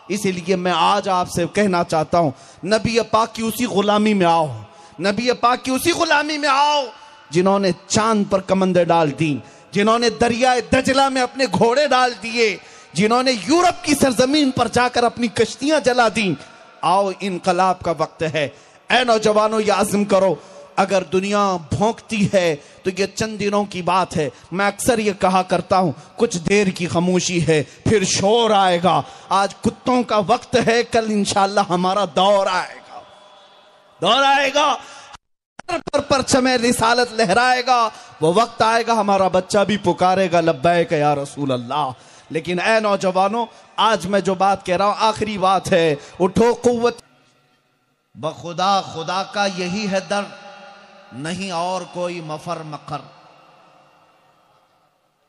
इसीलिए मैं आज आपसे कहना चाहता हूं, नबी पाक की उसी गुलामी में आओ, नबी पाक की उसी गुलामी में आओ जिन्होंने चांद पर कमंदे डाल दी, जिन्होंने दरियाए दजला में अपने घोड़े डाल दिए, जिन्होंने यूरोप की सरजमीन पर जाकर अपनी कश्तियां जला दी। आओ, इनकलाब का वक्त है। ऐ नौजवानों, ये आज़म करो, अगर दुनिया भौंकती है तो ये चंद दिनों की बात है। मैं अक्सर ये कहा करता हूं, कुछ देर की खामोशी है, फिर शोर आएगा। आज कुत्तों का वक्त है, कल इंशाअल्लाह हमारा दौर आएगा, दौर आएगा, पर परचमे रिसालत लहराएगा। वो वक्त आएगा हमारा बच्चा भी पुकारेगा लब्बैक या रसूल अल्लाह। लेकिन ऐ नौजवानों, आज मैं जो बात कह रहा हूं आखिरी बात है। उठो कुव्वत बखुदा, खुदा का यही है दर, नहीं और कोई मफर मकर।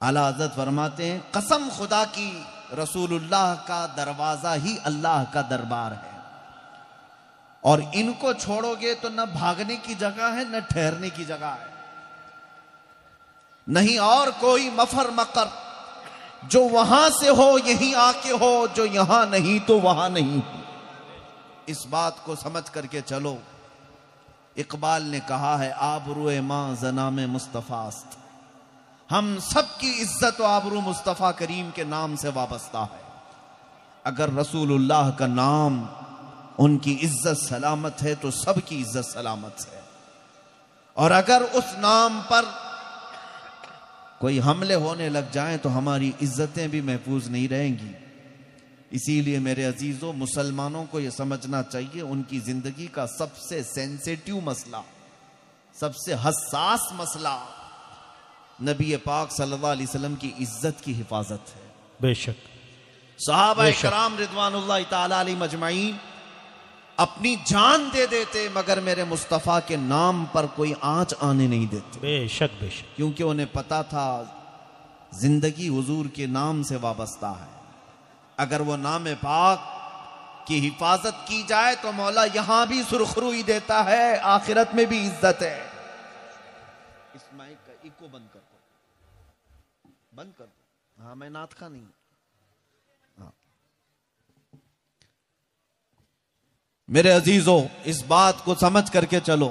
आला हज़रत फरमाते हैं, कसम खुदा की, रसूलुल्लाह का दरवाजा ही अल्लाह का दरबार है, और इनको छोड़ोगे तो न भागने की जगह है न ठहरने की जगह है, नहीं और कोई मफर मकर। जो वहां से हो यहीं आके हो, जो यहां नहीं तो वहां नहीं हो। इस बात को समझ करके चलो। इकबाल ने कहा है, आबरूए मां ज़नामे मुस्तफ़ास्त। हम सबकी इज्जत व आबरू मुस्तफ़ा करीम के नाम से वाबस्ता है। अगर रसूलुल्लाह का नाम, उनकी इज्जत सलामत है तो सबकी इज्जत सलामत है। और अगर उस नाम पर कोई हमले होने लग जाएं तो हमारी इज्जतें भी महफूज नहीं रहेंगी। इसीलिए मेरे अजीजों, मुसलमानों को यह समझना चाहिए, उनकी जिंदगी का सबसे सेंसिटिव मसला, सबसे हसास मसला नबी पाक सल्लल्लाहु अलैहि वसल्लम की इज्जत की हिफाजत है। बेशक सहाबा किराम रिदवानुल्लाह ताला अलैहिम अजमईन अपनी जान दे देते, मगर मेरे मुस्तफ़ा के नाम पर कोई आंच आने नहीं देते। बेशक बेशक, क्योंकि उन्हें पता था जिंदगी हुजूर के नाम से वाबस्ता है। अगर वो नाम पाक की हिफाजत की जाए तो मौला यहां भी सुरखरुई देता है, आखिरत में भी इज्जत है। इस माइक का इको बंद कर दो, बंद कर दो। हाँ, मैं नाथ का नहीं। हाँ। मेरे अजीजों, इस बात को समझ करके चलो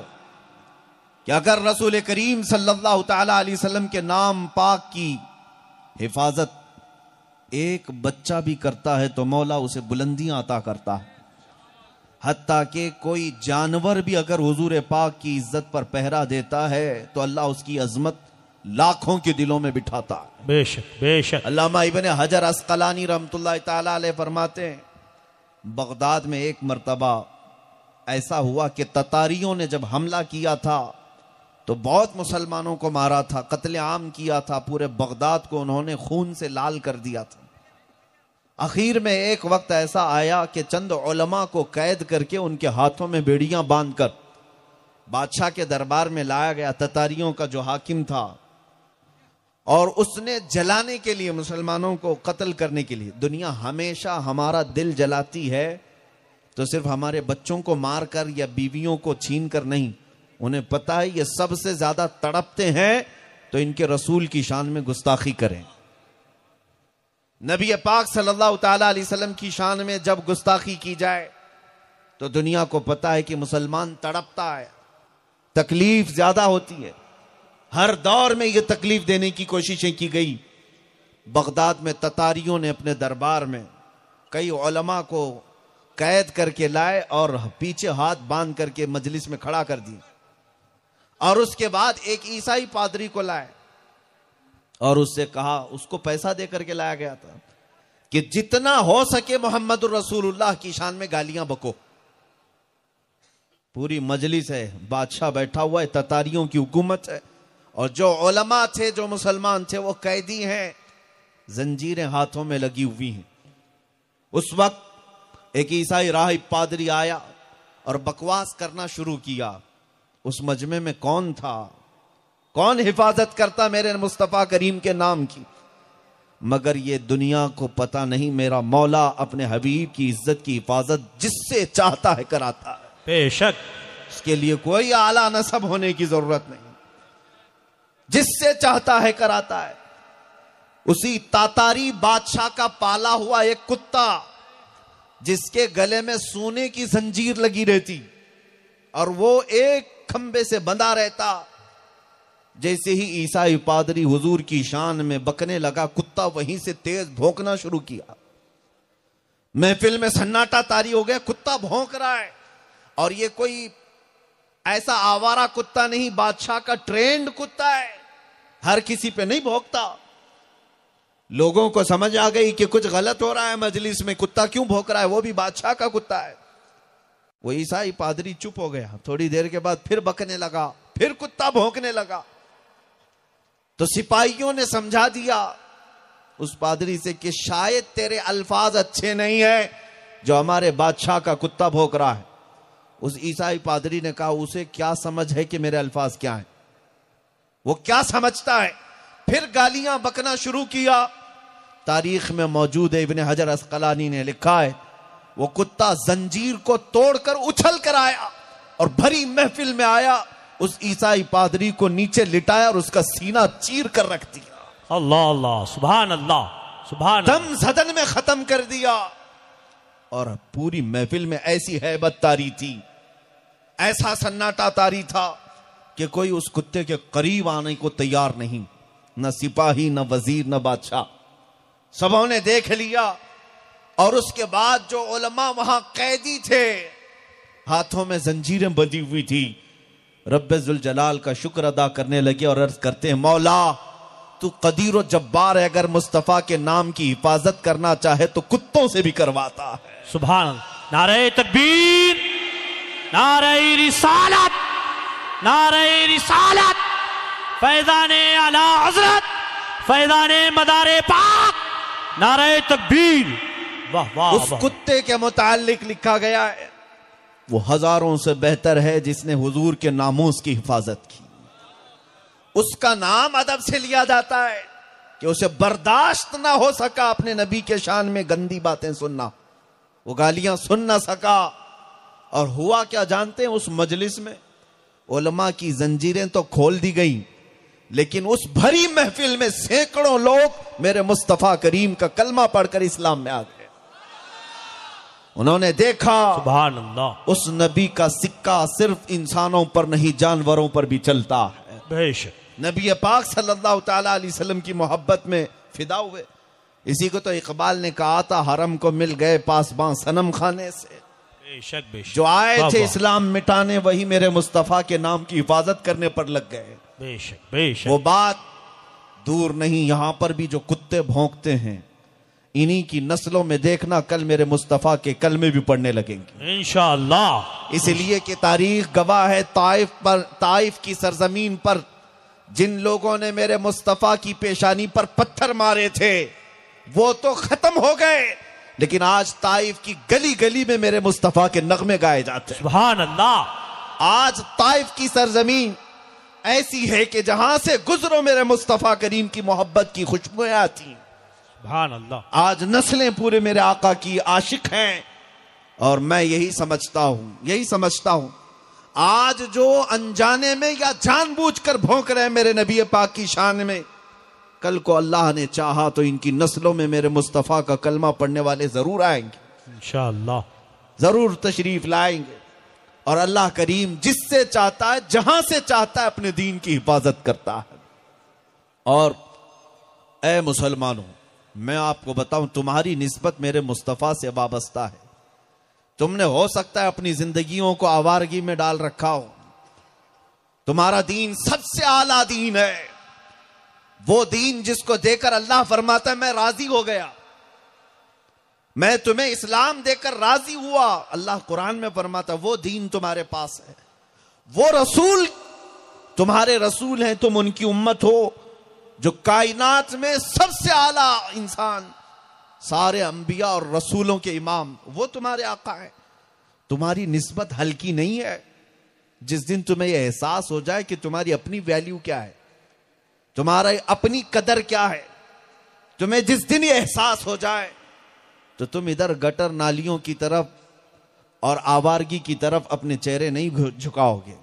कि अगर रसूल करीम सल्लल्लाहु ताला अलैहि वसल्लम के नाम पाक की हिफाजत एक बच्चा भी करता है तो मौला उसे बुलंदियां अता करता है। हत्ता कि कोई जानवर भी अगर हुजूर पाक की इज्जत पर पहरा देता है तो अल्लाह उसकी अजमत लाखों के दिलों में बिठाता है। बेशक बेशक। अल्लामा इब्ने हजर अस्कलानी रहमतुल्लाह ताला अलैह फरमाते हैं, बगदाद में एक मर्तबा ऐसा हुआ कि ततारियों ने जब हमला किया था तो बहुत मुसलमानों को मारा था, कत्ले आम किया था, पूरे बगदाद को उन्होंने खून से लाल कर दिया था। आखिर में एक वक्त ऐसा आया कि चंद उलमा को कैद करके उनके हाथों में बेड़ियां बांधकर बादशाह के दरबार में लाया गया, ततारियों का जो हाकिम था, और उसने जलाने के लिए, मुसलमानों को कत्ल करने के लिए। दुनिया हमेशा हमारा दिल जलाती है तो सिर्फ हमारे बच्चों को मारकर या बीवियों को छीन कर नहीं, उन्हें पता है ये सबसे ज्यादा तड़पते हैं तो इनके रसूल की शान में गुस्ताखी करें। नबी पाक सल्लल्लाहु ताला अलैहि वसल्लम की शान में जब गुस्ताखी की जाए तो दुनिया को पता है कि मुसलमान तड़पता है, तकलीफ ज्यादा होती है। हर दौर में यह तकलीफ देने की कोशिशें की गई। बगदाद में ततारियों ने अपने दरबार में कई उलमा को कैद करके लाए और पीछे हाथ बांध करके मजलिस में खड़ा कर दिया, और उसके बाद एक ईसाई पादरी को लाए और उससे कहा, उसको पैसा दे करके लाया गया था कि जितना हो सके मोहम्मदुर रसूलुल्लाह की शान में गालियां बको। पूरी मजलिस है, बादशाह बैठा हुआ है, ततारियों की हुकूमत है, और जो उलमा थे, जो मुसलमान थे, वो कैदी हैं, जंजीरें हाथों में लगी हुई हैं। उस वक्त एक ईसाई राहिब पादरी आया और बकवास करना शुरू किया। उस मजमे में कौन था? कौन हिफाजत करता मेरे मुस्तफा करीम के नाम की? मगर ये दुनिया को पता नहीं, मेरा मौला अपने हबीब की इज्जत की हिफाजत जिससे चाहता है कराता है। बेशक, इसके लिए कोई आला नसब होने की जरूरत नहीं, जिससे चाहता है कराता है। उसी तातारी बादशाह का पाला हुआ एक कुत्ता जिसके गले में सोने की जंजीर लगी रहती और वो एक खंबे से बंधा रहता। जैसे ही ईसाई पादरी हुजूर की शान में बकने लगा, कुत्ता वहीं से तेज भौंकना शुरू किया। महफिल में सन्नाटा तारी हो गया, कुत्ता भौंक रहा है। और ये कोई ऐसा आवारा कुत्ता नहीं, बादशाह का ट्रेंड कुत्ता है, हर किसी पे नहीं भौंकता। लोगों को समझ आ गई कि कुछ गलत हो रहा है मजलिस में, कुत्ता क्यों भौंक रहा है, वो भी बादशाह का कुत्ता है। वो ईसाई पादरी चुप हो गया। थोड़ी देर के बाद फिर बकने लगा, फिर कुत्ता भौंकने लगा। तो सिपाहियों ने समझा दिया उस पादरी से कि शायद तेरे अल्फाज अच्छे नहीं है जो हमारे बादशाह का कुत्ता भौंक रहा है। उस ईसाई पादरी ने कहा, उसे क्या समझ है कि मेरे अल्फाज क्या हैं, वो क्या समझता है। फिर गालियां बकना शुरू किया। तारीख में मौजूद है, इब्ने हजर अस्कलानी ने लिखा है, वो कुत्ता जंजीर को तोड़कर उछल कर आया और भरी महफिल में आया, उस ईसाई पादरी को नीचे लिटाया और उसका सीना चीर कर रख दिया। अल्लाह अल्लाह, सुभान अल्लाह, सुभान। दम सदन में खत्म कर दिया। और पूरी महफिल में ऐसी हैबत तारी थी, ऐसा सन्नाटा तारी था कि कोई उस कुत्ते के करीब आने को तैयार नहीं, न सिपाही, न वजीर, न बादशाह। सबों ने देख लिया। और उसके बाद जो उलमा वहां कैदी थे, हाथों में जंजीरें बंधी हुई थी, रब्बे जुल जलाल का शुक्र अदा करने लगे और अर्ज करते हैं, मौला तू कदीर और जब्बार है, अगर मुस्तफा के नाम की हिफाजत करना चाहे तो कुत्तों से भी करवाता है। सुभान। नारे तकबीर, नारे रिसालत, नारे रिसालत, फैज़ाने आला हज़रत, फैज़ाने मदारे पाक, नारे तकबीर। वाह वाह। उस कुत्ते के मुताल्लिक लिखा गया है, वो हजारों से बेहतर है जिसने हुजूर के नामूस की हिफाजत की। उसका नाम अदब से लिया जाता है कि उसे बर्दाश्त ना हो सका अपने नबी के शान में गंदी बातें सुनना, वो गालियां सुन ना सका। और हुआ क्या जानते हैं, उस मजलिस में उलमा की जंजीरें तो खोल दी गई, लेकिन उस भरी महफिल में सैकड़ों लोग मेरे मुस्तफा करीम का कलमा पढ़कर इस्लाम में आ गए। उन्होंने देखा, सुभान अल्लाह, उस नबी का सिक्का सिर्फ इंसानों पर नहीं जानवरों पर भी चलता है। बेशक। नबी पाक सल्लल्लाहु ताला अलैहि वसल्लम की मोहब्बत में फिदा हुए। इसी को तो इकबाल ने कहा था, हरम को मिल गए पासबां सनम खाने से। बेशक बेशक। जो आए थे इस्लाम मिटाने, वही मेरे मुस्तफा के नाम की हिफाजत करने पर लग गए। बेशक बेशक। वो बात दूर नहीं, यहां पर भी जो कुत्ते भौंकते हैं, इन्हीं की नस्लों में देखना कल मेरे मुस्तफा के कलमे भी पढ़ने लगेंगे इंशाअल्लाह। इसलिए कि तारीख गवाह है, ताइफ की सरजमीन पर जिन लोगों ने मेरे मुस्तफा की पेशानी पर पत्थर मारे थे वो तो खत्म हो गए, लेकिन आज ताइफ की गली गली में मेरे मुस्तफा के नगमे गाए जाते हैं। सुभान अल्लाह। आज ताइफ की सरजमीन ऐसी है कि जहां से गुजरो मेरे मुस्तफा करीम की मोहब्बत की खुशबुएं आती हैं। सुभान अल्लाह। आज नस्लें पूरे मेरे आका की आशिक हैं। और मैं यही समझता हूं आज जो अनजाने में या जानबूझकर भौंक रहे हैं मेरे नबी पाक की शान में, कल को अल्लाह ने चाहा तो इनकी नस्लों में मेरे मुस्तफा का कलमा पढ़ने वाले जरूर आएंगे, इंशाअल्लाह जरूर तशरीफ लाएंगे। और अल्लाह करीम जिससे चाहता है, जहां से चाहता है, अपने दीन की हिफाजत करता है। और ए मुसलमानों, मैं आपको बताऊं, तुम्हारी निस्बत मेरे मुस्तफा से वाबस्ता है। तुमने हो सकता है अपनी जिंदगियों को आवारगी में डाल रखा हो, तुम्हारा दीन सबसे आला दीन है, वो दीन जिसको देकर अल्लाह फरमाता है मैं राजी हो गया, मैं तुम्हें इस्लाम देकर राजी हुआ। अल्लाह कुरान में फरमाता वो दीन तुम्हारे पास है, वो रसूल तुम्हारे रसूल हैं, तुम उनकी उम्मत हो, जो कायनात में सबसे आला इंसान, सारे अंबिया और रसूलों के इमाम, वो तुम्हारे आका है। तुम्हारी निस्बत हल्की नहीं है। जिस दिन तुम्हें यह एहसास हो जाए कि तुम्हारी अपनी वैल्यू क्या है, तुम्हारा अपनी कदर क्या है, तुम्हें जिस दिन यह एहसास हो जाए तो तुम इधर गटर नालियों की तरफ और आवारगी की तरफ अपने चेहरे नहीं झुकाओगे।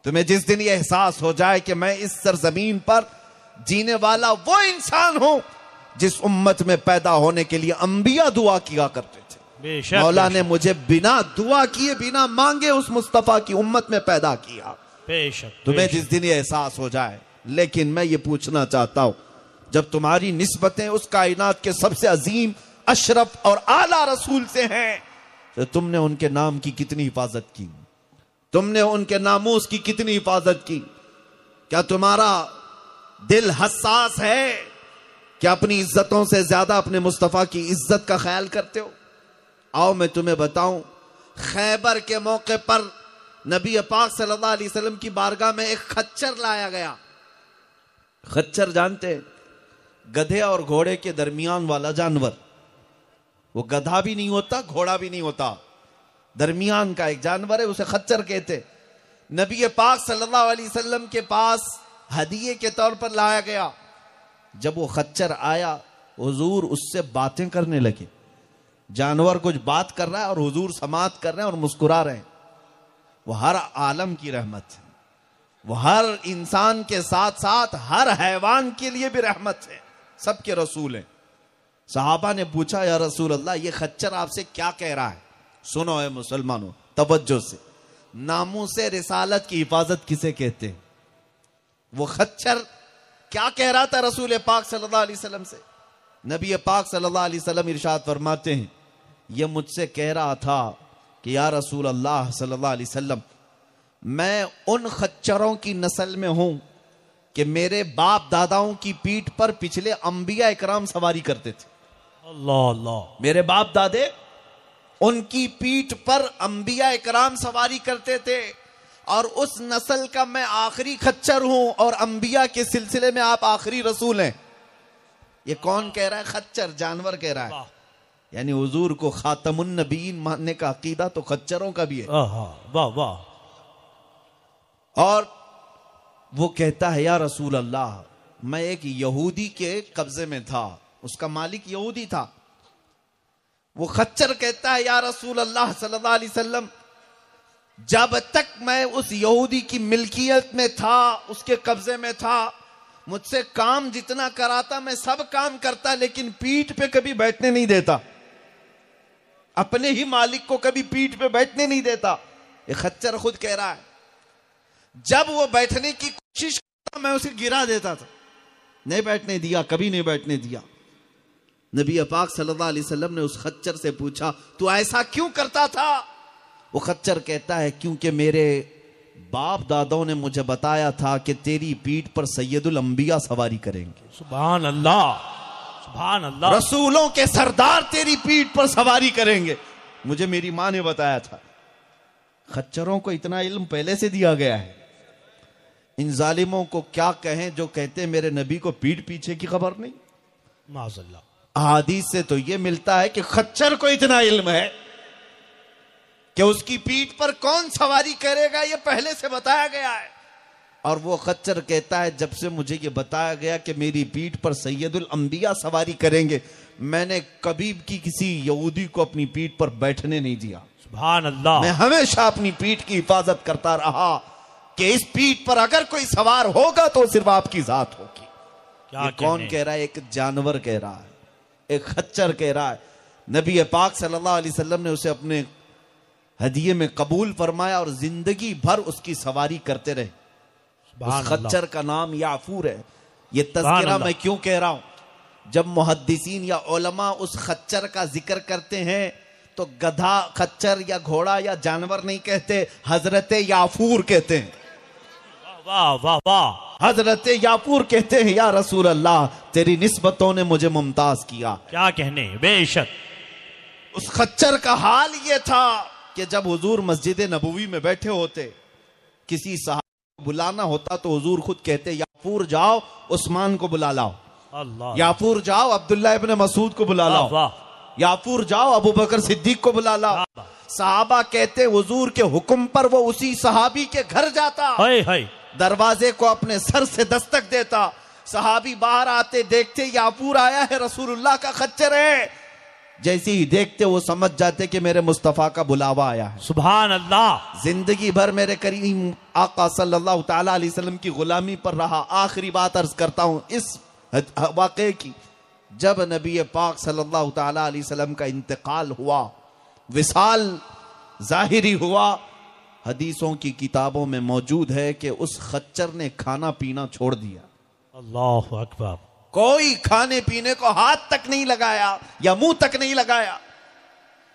तुम्हें जिस दिन यह एहसास हो जाए कि मैं इस सरजमीन पर जीने वाला वो इंसान हूं जिस उम्मत में पैदा होने के लिए अंबिया दुआ किया करते थे, बेशक मौला ने मुझे बिना दुआ किए बिना मांगे उस मुस्तफा की उम्मत में पैदा किया। बेशक तुम्हें जिस दिन ये एहसास हो जाए। लेकिन मैं ये पूछना चाहता हूं, जब तुम्हारी निस्बतें उस कायनात के सबसे अजीम अशरफ और आला रसूल से हैं, तो तुमने उनके नाम की कितनी हिफाजत की? तुमने उनके नामूस की कितनी हिफाजत की? क्या तुम्हारा दिल हसास है कि अपनी इज्जतों से ज्यादा अपने मुस्तफा की इज्जत का ख्याल करते हो? आओ मैं तुम्हें बताऊं, खैबर के मौके पर नबी पाक सल्लल्लाहु अलैहि वसल्लम की बारगाह में एक खच्चर लाया गया। खच्चर जानते हैं, गधे और घोड़े के दरमियान वाला जानवर। वो गधा भी नहीं होता, घोड़ा भी नहीं होता, दरमियान का एक जानवर है, उसे खच्चर कहते। नबी पाक सल्लल्लाहु अलैहि वसल्लम के पास हदिये के तौर पर लाया गया। जब वो खच्चर आया, हुजूर उससे बातें करने लगे। जानवर कुछ बात कर रहा है और हुजूर समात कर रहे हैं और मुस्कुरा रहे हैं। वो हर आलम की रहमत है, वो हर इंसान के साथ साथ हर हैवान के लिए भी रहमत है, सबके रसूल हैं। सहाबा ने पूछा, या रसूल अल्लाह, ये खच्चर आपसे क्या कह रहा है? सुनो है मुसलमानों, तवज्जो से, नामूसे रिसालत की हिफाजत किसे कहते हैं? वो खच्चर क्या कह रहा था रसूल पाक सल्लल्लाहु अलैहि वसल्लम से? नबी पाक सल्लल्लाहु अलैहि वसल्लम इरशाद फरमाते हैं, ये मुझसे कह रहा था कि या रसूल अल्लाह सल्लल्लाहु अलैहि वसल्लम, मैं उन खच्चरों की नस्ल में हूं कि मेरे बाप दादाओं की पीठ पर पिछले अंबिया इकराम सवारी करते थे। अल्लाह अल्लाह। मेरे बाप दादे, उनकी पीठ पर अंबिया इकराम सवारी करते थे, और उस नस्ल का मैं आखिरी खच्चर हूं, और अंबिया के सिलसिले में आप आखिरी रसूल हैं। ये कौन कह रहा है? खच्चर, जानवर कह रहा है। यानी हुजूर को खातमुन नबीन मानने का अकीदा तो खच्चरों का भी है। वाह वाह। और वो कहता है, या रसूल अल्लाह, मैं एक यहूदी के कब्जे में था, उसका मालिक यहूदी था। वो खच्चर कहता है, या रसूल अल्लाह सल्लल्लाहु अलैहि वसल्लम, जब तक मैं उस यहूदी की मिल्कियत में था, उसके कब्जे में था, मुझसे काम जितना कराता मैं सब काम करता, लेकिन पीठ पे कभी बैठने नहीं देता। अपने ही मालिक को कभी पीठ पे बैठने नहीं देता। ये खच्चर खुद कह रहा है। जब वो बैठने की कोशिश करता, मैं उसे गिरा देता था, नहीं बैठने दिया, कभी नहीं बैठने दिया। नबी पाक सल्लल्लाहु अलैहि वसल्लम ने उस खच्चर से पूछा, तू ऐसा क्यों करता था? वो खच्चर कहता है, क्योंकि मेरे बाप दादाओं ने मुझे बताया था कि तेरी पीठ पर सैयदुल अंबिया सवारी करेंगे। सुभान अल्लाह, सुभान अल्लाह। रसूलों के सरदार तेरी पीठ पर सवारी करेंगे, मुझे मेरी मां ने बताया था। खच्चरों को इतना इल्म पहले से दिया गया है। इन जालिमों को क्या कहें जो कहते हैं मेरे नबी को पीठ पीछे की खबर नहीं। माज़अल्लाह। हदीस से तो यह मिलता है कि खच्चर को इतना इल्म है कि उसकी पीठ पर कौन सवारी करेगा ये पहले से बताया गया है। और वो खच्चर कहता है, जब से मुझे ये बताया गया कि मेरी पीठ पर सैयदुल अंबिया सवारी करेंगे, मैंने कभी की किसी यहूदी को अपनी पीठ पर बैठने नहीं दिया। सुभान अल्लाह। मैं हमेशा अपनी पीठ की हिफाजत करता रहा कि इस पीठ पर अगर कोई सवार होगा तो सिर्फ आपकी जात होगी। क्या कौन कह रहा है? एक जानवर कह रहा है, एक खच्चर कह रहा है। नबी पाक सल्लल्लाहु अलैहि वसल्लम ने उसे अपने हदिये में कबूल फरमाया और जिंदगी भर उसकी सवारी करते रहे। उस खच्चर का नाम याफूर है। ये तज़किरा मैं क्यों कह रहा हूं? जब मुहद्दिसीन या उलमा उस खच्चर का जिक्र करते हैं तो गधा, खच्चर या घोड़ा या जानवर नहीं कहते, हजरत याफूर कहते हैं। वाह वाह वाह। हजरत याफूर कहते हैं, या रसूल अल्लाह, तेरी निस्बतों ने मुझे मुमताज किया। क्या कहने, बेशक। उस खच्चर का हाल ये था कि जब हुजूर मस्जिद नबवी में बैठे होते, किसी साहब को बुलाना होता तो हुजूर खुद कहते, याफूर जाओ उस्मान को बुला लाओ, अल्लाह। याफूर जाओ अब्दुल्ला इब्न मसूद को बुला लाओ, वाह। याफूर जाओ अबू बकर सिद्दीक को बुला लाओ। साहबा कहते, हुजूर के हुक्म पर वो उसी सहाबी के घर जाता, हाय हाय, दरवाजे को अपने सर से दस्तक देता। सहाबी बाहर आते, देखते याफूर आया है, रसूलुल्लाह का खच्चर है। जैसे ही देखते वो समझ जाते कि मेरे मुस्तफा का बुलावा आया है। सुभान अल्लाह। जिंदगी भर मेरे करीम आका सल्लल्लाहु ताला अलैहि वसल्लम की गुलामी पर रहा। आखिरी बात अर्ज करता हूं इस वाक़े की, जब नबी पाक सल्लल्लाहु ताला अलैहि वसल्लम का इंतकाल हुआ विसाल जाहिरी हुआ। हदीसों की किताबों में मौजूद है कि उस खच्चर ने खाना पीना छोड़ दिया। अल्लाह अकबर। कोई खाने पीने को हाथ तक नहीं लगाया या मुंह तक नहीं लगाया,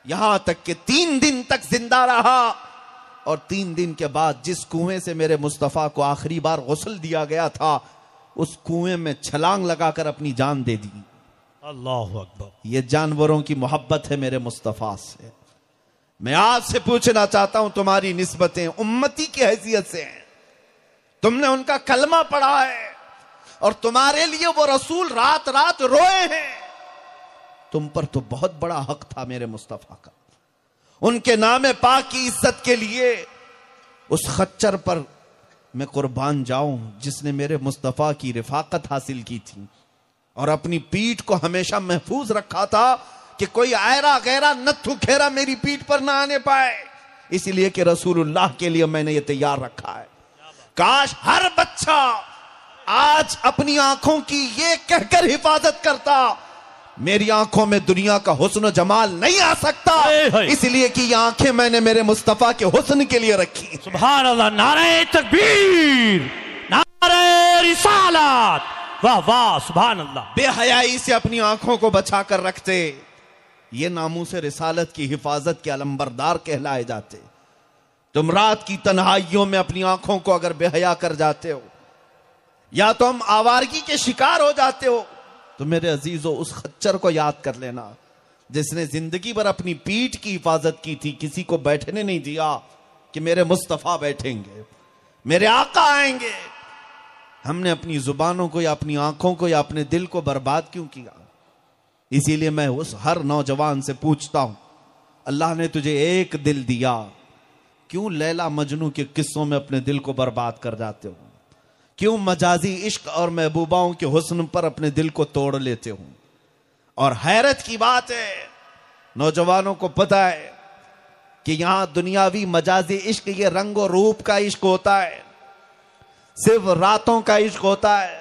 यहां तक कि 3 दिन तक जिंदा रहा। और 3 दिन के बाद जिस कुएं से मेरे मुस्तफा को आखिरी बार गुस्ल दिया गया था, उस कुएं में छलांग लगाकर अपनी जान दे दी। अल्लाह अकबर। ये जानवरों की मोहब्बत है मेरे मुस्तफा से। मैं आपसे पूछना चाहता हूं, तुम्हारी निस्बतें उम्मती की हैसियत से हैं, तुमने उनका कलमा पढ़ा है और तुम्हारे लिए वो रसूल रात रात रोए हैं। तुम पर तो बहुत बड़ा हक था मेरे मुस्तफा का। उनके नामे पाक की इज्जत के लिए उस खच्चर पर मैं कुर्बान जाऊं जिसने मेरे मुस्तफा की रिफाकत हासिल की थी और अपनी पीठ को हमेशा महफूज रखा था कि कोई आयरा गैरा नत्थु खेरा मेरी पीठ पर ना आने पाए, इसलिए कि रसूलुल्लाह के लिए मैंने ये तैयार रखा है। काश हर बच्चा आज अपनी आंखों की ये कहकर हिफाजत करता, मेरी आंखों में दुनिया का हुस्न जमाल नहीं आ सकता, इसलिए कि ये आंखें मैंने मेरे मुस्तफा के हुस्न के लिए रखी। सुभान अल्लाह, नारे तकबीर, नारे रिसालत, वाह वाह, सुभान अल्लाह। बेहयाई से अपनी आंखों को बचा कर रखते, ये नामूस रिसालत की हिफाजत के अलंबरदार कहलाए जाते। तुम रात की तन्हाइयों में अपनी आंखों को अगर बेहया कर जाते हो या तो हम आवारगी के शिकार हो जाते हो, तो मेरे अजीजों उस खच्चर को याद कर लेना जिसने जिंदगी भर अपनी पीठ की हिफाजत की थी, किसी को बैठने नहीं दिया कि मेरे मुस्तफा बैठेंगे, मेरे आका आएंगे। हमने अपनी जुबानों को या अपनी आंखों को या अपने दिल को बर्बाद क्यों किया? इसीलिए मैं उस हर नौजवान से पूछता हूं, अल्लाह ने तुझे एक दिल दिया, क्यों लैला मजनू के किस्सों में अपने दिल को बर्बाद कर जाते हो? क्यों मजाजी इश्क और महबूबाओं के हुस्न पर अपने दिल को तोड़ लेते हो? और हैरत की बात है, नौजवानों को पता है कि यहां दुनियावी मजाजी इश्क ये रंग और रूप का इश्क होता है, सिर्फ रातों का इश्क होता है,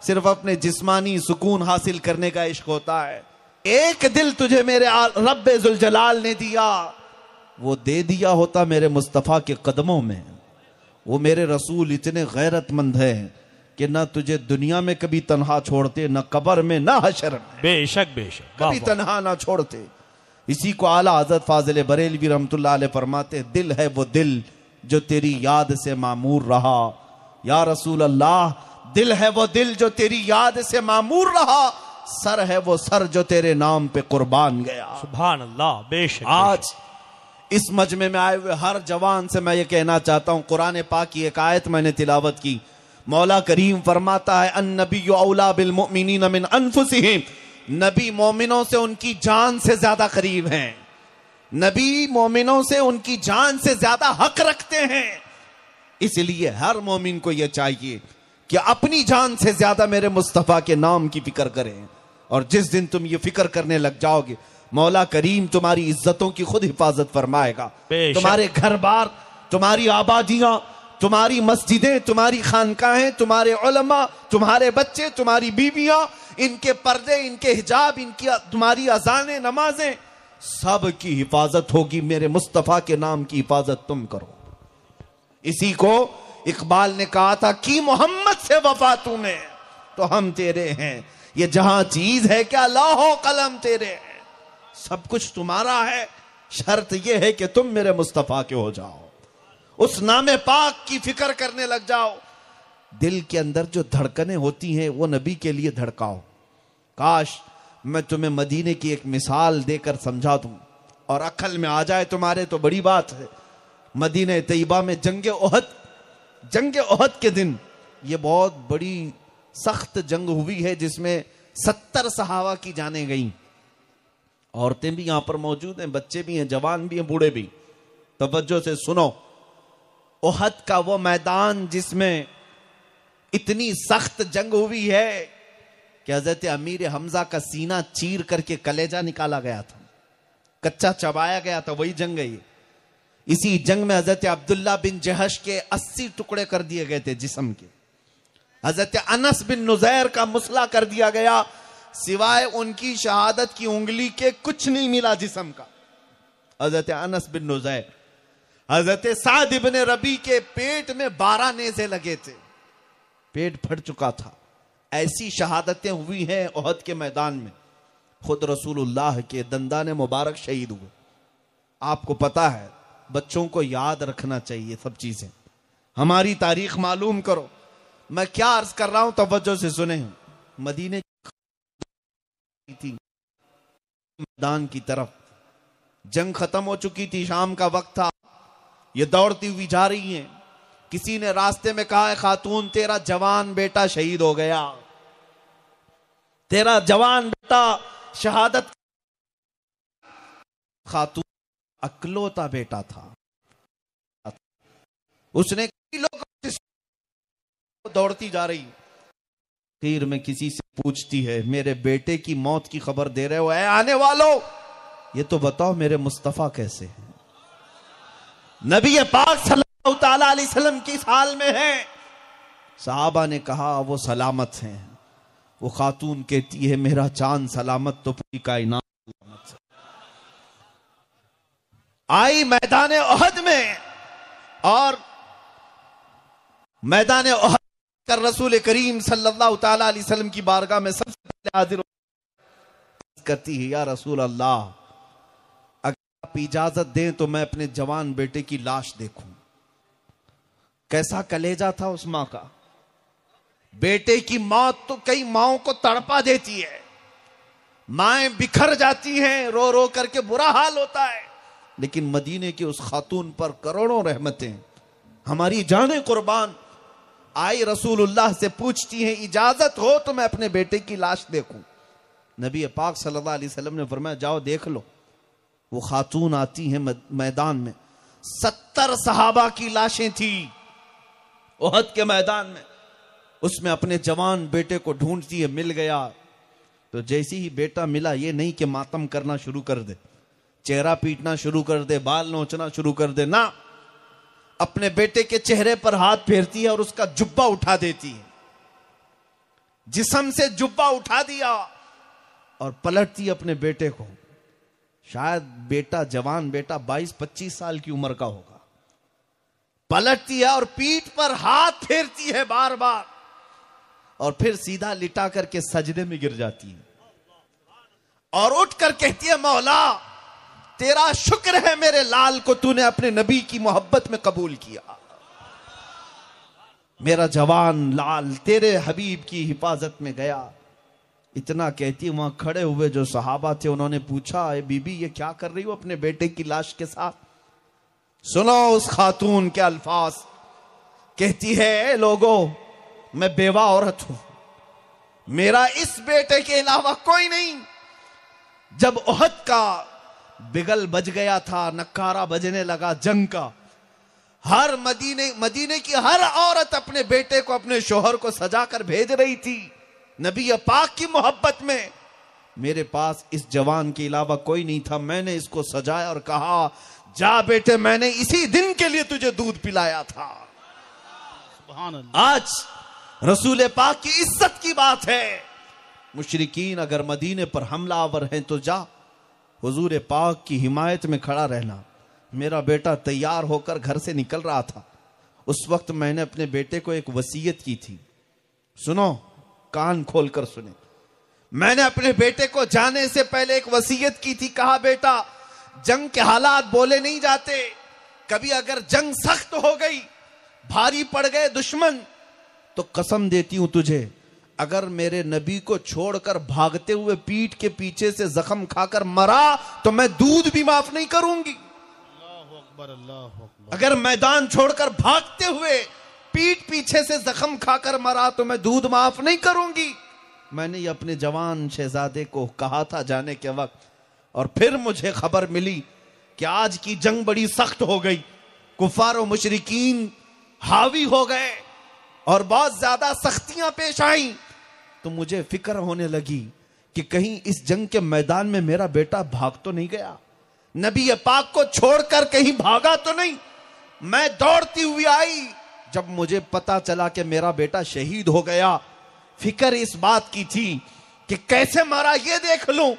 सिर्फ अपने जिस्मानी सुकून हासिल करने का इश्क होता है। एक दिल तुझे मेरे रब्बे जुल जलाल ने दिया, वो दे दिया होता मेरे मुस्तफा के कदमों में। वो मेरे रसूल इतने गैरतमंद हैं कि ना तुझे दुनिया में कभी तन्हा छोड़ते, ना कब्र में, ना हशर में, बेशक बेशक कभी तन्हा ना छोड़ते। इसी को आला हज़रत फाजिल बरेलवी रहमतुल्लाह अलैह फरमाते, दिल है वो दिल जो तेरी याद से मामूर रहा। या रसूल अल्लाह, दिल है वो दिल जो तेरी याद से मामूर रहा, सर है वो सर जो तेरे नाम पे कुर्बान गया। सुभान अल्लाह, बेशक। आज इस मजमे में आए हुए हर जवान से मैं ये कहना चाहता हूं, कुरान पाक की एक आयत मैंने तिलावत की, मौला करीम फरमाता है, अन्नबिय्यु औला बिल मुमिनीन मिन अनफुसिहिम, नबी मोमिनों से उनकी जान से ज्यादा करीब हैं, नबी मोमिनों से उनकी जान से ज्यादा हक रखते हैं। इसलिए हर मोमिन को यह चाहिए कि अपनी जान से ज्यादा मेरे मुस्तफा के नाम की फिक्र करें। और जिस दिन तुम ये फिक्र करने लग जाओगे, मौला करीम तुम्हारी इज्जतों की खुद हिफाजत फरमाएगा। तुम्हारे घर बार, तुम्हारी आबादियां, तुम्हारी मस्जिदें, तुम्हारी खानकाहें, तुम्हारे उलमा, तुम्हारे बच्चे, तुम्हारी बीवियां, इनके पर्दे, इनके हिजाब, इनकी तुम्हारी अजानें, नमाजें, सब की हिफाजत होगी। मेरे मुस्तफा के नाम की हिफाजत तुम करो। इसी को इकबाल ने कहा था कि मोहम्मद से वफा तूने तो हम तेरे हैं, ये जहां चीज है क्या लौहो कलम तेरे हैं, सब कुछ तुम्हारा है, शर्त यह है कि तुम मेरे मुस्तफा के हो जाओ, उस नामे पाक की फिक्र करने लग जाओ। दिल के अंदर जो धड़कनें होती हैं वो नबी के लिए धड़काओ। काश मैं तुम्हें मदीने की एक मिसाल देकर समझा दूं और अक्ल में आ जाए तुम्हारे तो बड़ी बात है। मदीने तैयबा में जंग ओहद के दिन ये बहुत बड़ी सख्त जंग हुई है जिसमें 70 सहाबा की जानें गई। औरतें भी यहां पर मौजूद हैं, बच्चे भी हैं, जवान भी हैं, बूढ़े भी। तवज्जो से सुनो, ओहद का वो मैदान जिसमें इतनी सख्त जंग हुई है कि हजरत अमीर हमजा का सीना चीर करके कलेजा निकाला गया था, कच्चा चबाया गया था, वही जंग है ये। इसी जंग में हजरत अब्दुल्ला बिन जहश के 80 टुकड़े कर दिए गए थे जिस्म के। हजरत अनस बिन नुजैर का मुसला कर दिया गया, सिवाय उनकी शहादत की उंगली के कुछ नहीं मिला जिस्म का। हजरत अनस बिन नुज़ैर, हजरत साद इब्न रबी के पेट में 12 नेज़े लगे थे, पेट फट चुका था। ऐसी शहादतें हुई हैं ओहद के मैदान में। खुद रसूलुल्लाह के दंदान मुबारक शहीद हुए। आपको पता है, बच्चों को याद रखना चाहिए सब चीजें, हमारी तारीख मालूम करो। मैं क्या अर्ज कर रहा हूं, तवज्जो से सुने। मदीने थी मैदान की तरफ, जंग खत्म हो चुकी थी, शाम का वक्त था, ये दौड़ती हुई जा रही हैं। किसी ने रास्ते में कहा है, खातून तेरा जवान बेटा शहीद हो गया, तेरा जवान बेटा शहादत। खातून अकलौता बेटा था, उसने कई लोग दौड़ती जा रही, फिर में किसी से पूछती है, मेरे बेटे की मौत की खबर दे रहे हो, ऐ आने वालों, ये तो बताओ मेरे मुस्तफा कैसे हैं। नबी पाक सल्लल्लाहु तआला अलैहि वसल्लम किस हाल में है। सहाबा ने कहा वो सलामत हैं। वो खातून कहती है, मेरा चांद सलामत तो पूरी कायनात सलामत है। आई मैदान ओहद में, और मैदान ओहद कर रसूल करीम सल्लल्लाहु तआला अलैहि वसल्लम की बारगाह में सबसे पहले हाजिर करती है, या रसूल अल्लाह, अगर आप इजाजत दें तो मैं अपने जवान बेटे की लाश देखूं। कैसा कलेजा था उस मां का। बेटे की मौत तो कई माओं को तड़पा देती है, माएं बिखर जाती हैं, रो रो करके बुरा हाल होता है, लेकिन मदीने की उस खातून पर करोड़ों रहमतें, हमारी जाने कुर्बान। आई रसूलुल्लाह से पूछती हैं, इजाजत हो तो मैं अपने बेटे की लाश देखूं। नबी पाक सल्लल्लाहु अलैहि वसल्लम ने फरमाया, जाओ देख लो। वो खातून आती हैं मैदान में, 70 सहाबा की लाशें थी ओहद के मैदान में। उसमें अपने जवान बेटे को ढूंढती है, मिल गया। तो जैसे ही बेटा मिला, ये नहीं कि मातम करना शुरू कर दे, चेहरा पीटना शुरू कर दे, बाल नोचना शुरू कर दे, ना, अपने बेटे के चेहरे पर हाथ फेरती है और उसका जुब्बा उठा देती है, जिस्म से जुब्बा उठा दिया और पलटती है अपने बेटे को। शायद बेटा, जवान बेटा 22-25 साल की उम्र का होगा। पलटती है और पीठ पर हाथ फेरती है बार बार, और फिर सीधा लिटा करके सजदे में गिर जाती है और उठकर कहती है, मौला तेरा शुक्र है मेरे लाल को तूने अपने नबी की मोहब्बत में कबूल किया। मेरा जवान लाल तेरे हबीब की हिफाजत में गया। इतना कहती है, वहां खड़े हुए जो सहाबा थे उन्होंने पूछा, ए बीबी ये क्या कर रही हो अपने बेटे की लाश के साथ। सुनो उस खातून के अल्फाज। कहती है, लोगों मैं बेवा औरत हूं, मेरा इस बेटे के अलावा कोई नहीं। जब ओहद का बिगल बज गया था, नक्कारा बजने लगा जंग का, हर मदीने की हर औरत अपने बेटे को, अपने शोहर को सजा कर भेज रही थी नबी पाक की मोहब्बत में। मेरे पास इस जवान के अलावा कोई नहीं था। मैंने इसको सजाया और कहा, जा बेटे, मैंने इसी दिन के लिए तुझे दूध पिलाया था। आज रसूल पाक की इज्जत की बात है। मुशरिकीन अगर मदीने पर हमलावर हैं तो जा हुजूर पाक की हिमायत में खड़ा रहना। मेरा बेटा तैयार होकर घर से निकल रहा था, उस वक्त मैंने अपने बेटे को एक वसीयत की थी। सुनो, कान खोलकर सुने। मैंने अपने बेटे को जाने से पहले एक वसीयत की थी। कहा, बेटा जंग के हालात बोले नहीं जाते, कभी अगर जंग सख्त हो गई, भारी पड़ गए दुश्मन, तो कसम देती हूं तुझे, अगर मेरे नबी को छोड़कर भागते हुए पीठ के पीछे से जख्म खाकर मरा तो मैं दूध भी माफ नहीं करूंगी। अगर मैदान छोड़कर भागते हुए पीठ पीछे से जख्म खाकर मरा तो मैं दूध माफ नहीं करूंगी। मैंने ये अपने जवान शहजादे को कहा था जाने के वक्त, और फिर मुझे खबर मिली कि आज की जंग बड़ी सख्त हो गई, कुफार और मुशरिकीन हावी हो गए और बहुत ज्यादा सख्तियां पेश आई। तो मुझे फिक्र होने लगी कि कहीं इस जंग के मैदान में मेरा बेटा भाग तो नहीं गया, नबी पाक को छोड़कर कहीं भागा तो नहीं। मैं दौड़ती हुई आई, जब मुझे पता चला कि मेरा बेटा शहीद हो गया, फिक्र इस बात की थी कि कैसे मारा ये देख लूं।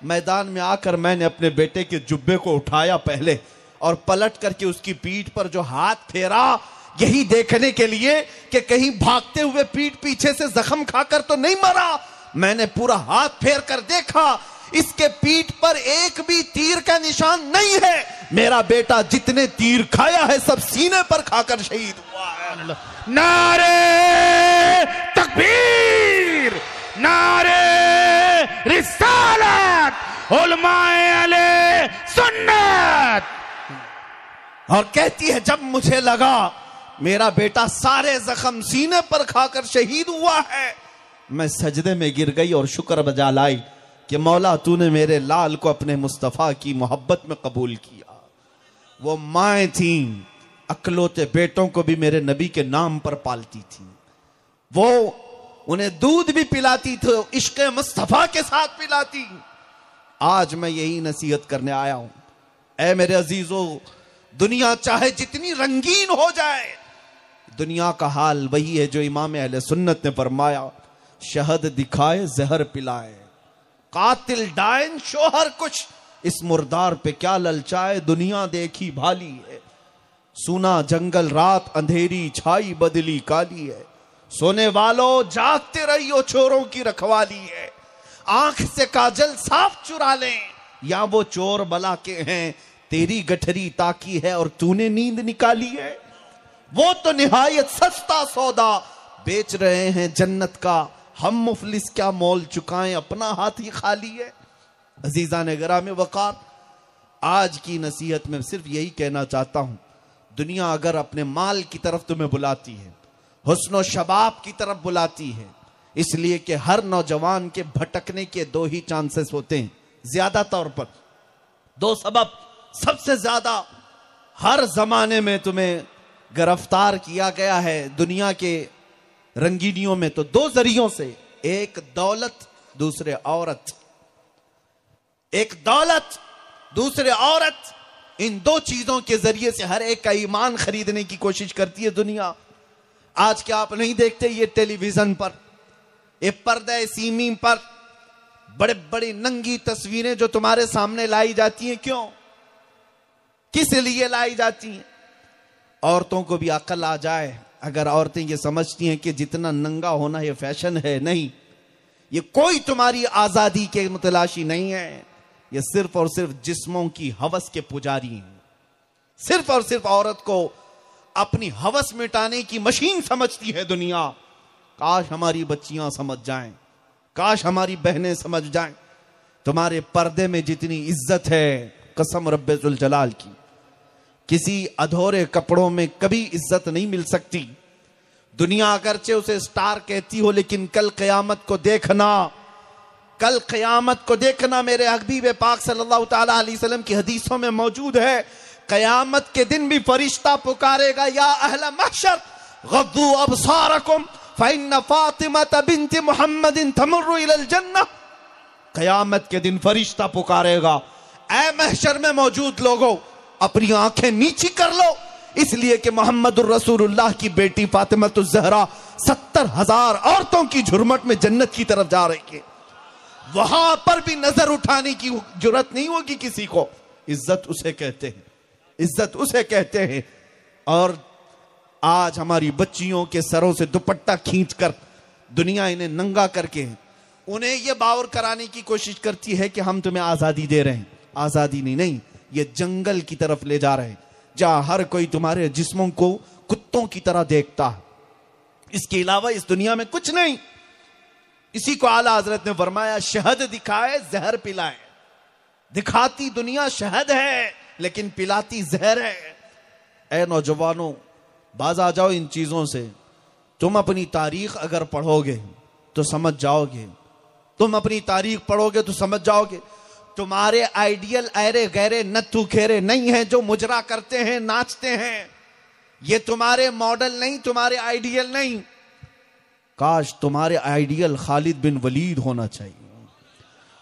मैदान में आकर मैंने अपने बेटे के जुब्बे को उठाया पहले और पलट करके उसकी पीठ पर जो हाथ फेरा, यही देखने के लिए कि कहीं भागते हुए पीठ पीछे से जख्म खाकर तो नहीं मरा। मैंने पूरा हाथ फेर कर देखा, इसके पीठ पर एक भी तीर का निशान नहीं है। मेरा बेटा जितने तीर खाया है सब सीने पर खाकर शहीद हुआ है। नारे तकबीर, नारे रिसालत, उलमाए अहले सुन्नत। और कहती है जब मुझे लगा मेरा बेटा सारे जख्म सीने पर खाकर शहीद हुआ है, मैं सजदे में गिर गई और शुक्र बजा लाई कि मौला तूने मेरे लाल को अपने मुस्तफा की मोहब्बत में कबूल किया। वो माएँ थीं, अकलौते बेटों को भी मेरे नबी के नाम पर पालती थी। वो उन्हें दूध भी पिलाती थी, इश्क मुस्तफा के साथ पिलाती। आज मैं यही नसीहत करने आया हूं, ऐ मेरे अजीजों, दुनिया चाहे जितनी रंगीन हो जाए, दुनिया का हाल वही है जो इमाम अहले सुन्नत ने फरमाया, शहद दिखाए जहर पिलाए, कातिल डायन शोहर कुछ, इस मुर्दार पे क्या ललचाए, दुनिया देखी भाली है। सुना जंगल रात अंधेरी छाई बदली काली है, सोने वालों जागते रहियो चोरों की रखवाली है। आंख से काजल साफ चुरा लें, या वो चोर बला के हैं, तेरी गठरी ताकी है और तूने नींद निकाली है। वो तो निहायत सस्ता सौदा बेच रहे हैं जन्नत का, हम मुफलिस क्या मोल चुकाएं, अपना हाथ ही खाली है। अजीजा ने गिरामी वकार, आज की नसीहत में सिर्फ यही कहना चाहता हूं, दुनिया अगर अपने माल की तरफ तुम्हें बुलाती है, हुस्न शबाब की तरफ बुलाती है, इसलिए कि हर नौजवान के भटकने के दो ही चांसेस होते हैं, ज्यादा तौर पर दो सबब। सबसे ज्यादा हर जमाने में तुम्हें गिरफ्तार किया गया है दुनिया के रंगीनियों में तो दो जरियों से, एक दौलत दूसरे औरत। एक दौलत दूसरे औरत, इन दो चीजों के जरिए से हर एक का ईमान खरीदने की कोशिश करती है दुनिया। आज क्या आप नहीं देखते, ये टेलीविजन पर, ये पर्दे सीमी पर बड़े बड़ी नंगी तस्वीरें जो तुम्हारे सामने लाई जाती हैं, क्यों, किस लिए लाई जाती हैं? औरतों को भी अकल आ जाए, अगर औरतें ये समझती हैं कि जितना नंगा होना ये फैशन है, नहीं, ये कोई तुम्हारी आजादी के मुतलाशी नहीं है, ये सिर्फ और सिर्फ जिस्मों की हवस के पुजारी हैं। सिर्फ और सिर्फ औरत को अपनी हवस मिटाने की मशीन समझती है दुनिया। काश हमारी बच्चियां समझ जाएं, काश हमारी बहनें समझ जाएं, तुम्हारे पर्दे में जितनी इज्जत है, कसम रब्बे जुल जलाल की, किसी अधूरे कपड़ों में कभी इज्जत नहीं मिल सकती। दुनिया अगरचे उसे स्टार कहती हो, लेकिन कल क़यामत को देखना, कल क़यामत को देखना, मेरे हबीब पाक सल्लल्लाहु तआला अलैहि वसल्लम की हदीसों में मौजूद है, क़यामत के दिन भी फरिश्ता पुकारेगा, या अहल महशर गद्दू अबसारकुम फइन्न फातिमा बिन्त मुहम्मदिन तमुर्रु इलल जन्नह। क़यामत के दिन फरिश्ता पुकारेगा, ऐ महशर में मौजूद लोगों, अपनी आंखें नीची कर लो, इसलिए कि मोहम्मदुर रसूलुल्लाह की बेटी फातिमातुज ज़हरा 70,000 औरतों की झुरमट में जन्नत की तरफ जा रही है। वहां पर भी नजर उठाने की जुर्रत नहीं होगी किसी को। इज्जत उसे कहते हैं, इज्जत उसे कहते हैं। और आज हमारी बच्चियों के सरों से दुपट्टा खींचकर दुनिया इन्हें नंगा करके उन्हें यह बावर कराने की कोशिश करती है कि हम तुम्हें आजादी दे रहे हैं। आजादी नहीं, ये जंगल की तरफ ले जा रहे हैं, जहां हर कोई तुम्हारे जिस्मों को कुत्तों की तरह देखता है। इसके अलावा इस दुनिया में कुछ नहीं। इसी को आला हजरत ने फरमाया, शहद दिखाए जहर पिलाए। दिखाती दुनिया शहद है, लेकिन पिलाती जहर है। ऐ नौजवानों, बाज आ जाओ इन चीजों से। तुम अपनी तारीख अगर पढ़ोगे तो समझ जाओगे, तुम अपनी तारीख पढ़ोगे तो समझ जाओगे, तुम्हारे आइडियल ऐरे गैरे नत्थु खेरे नहीं है जो मुजरा करते हैं, नाचते हैं। ये तुम्हारे मॉडल नहीं, तुम्हारे आइडियल नहीं। काश तुम्हारे आइडियल खालिद बिन वलीद होना चाहिए,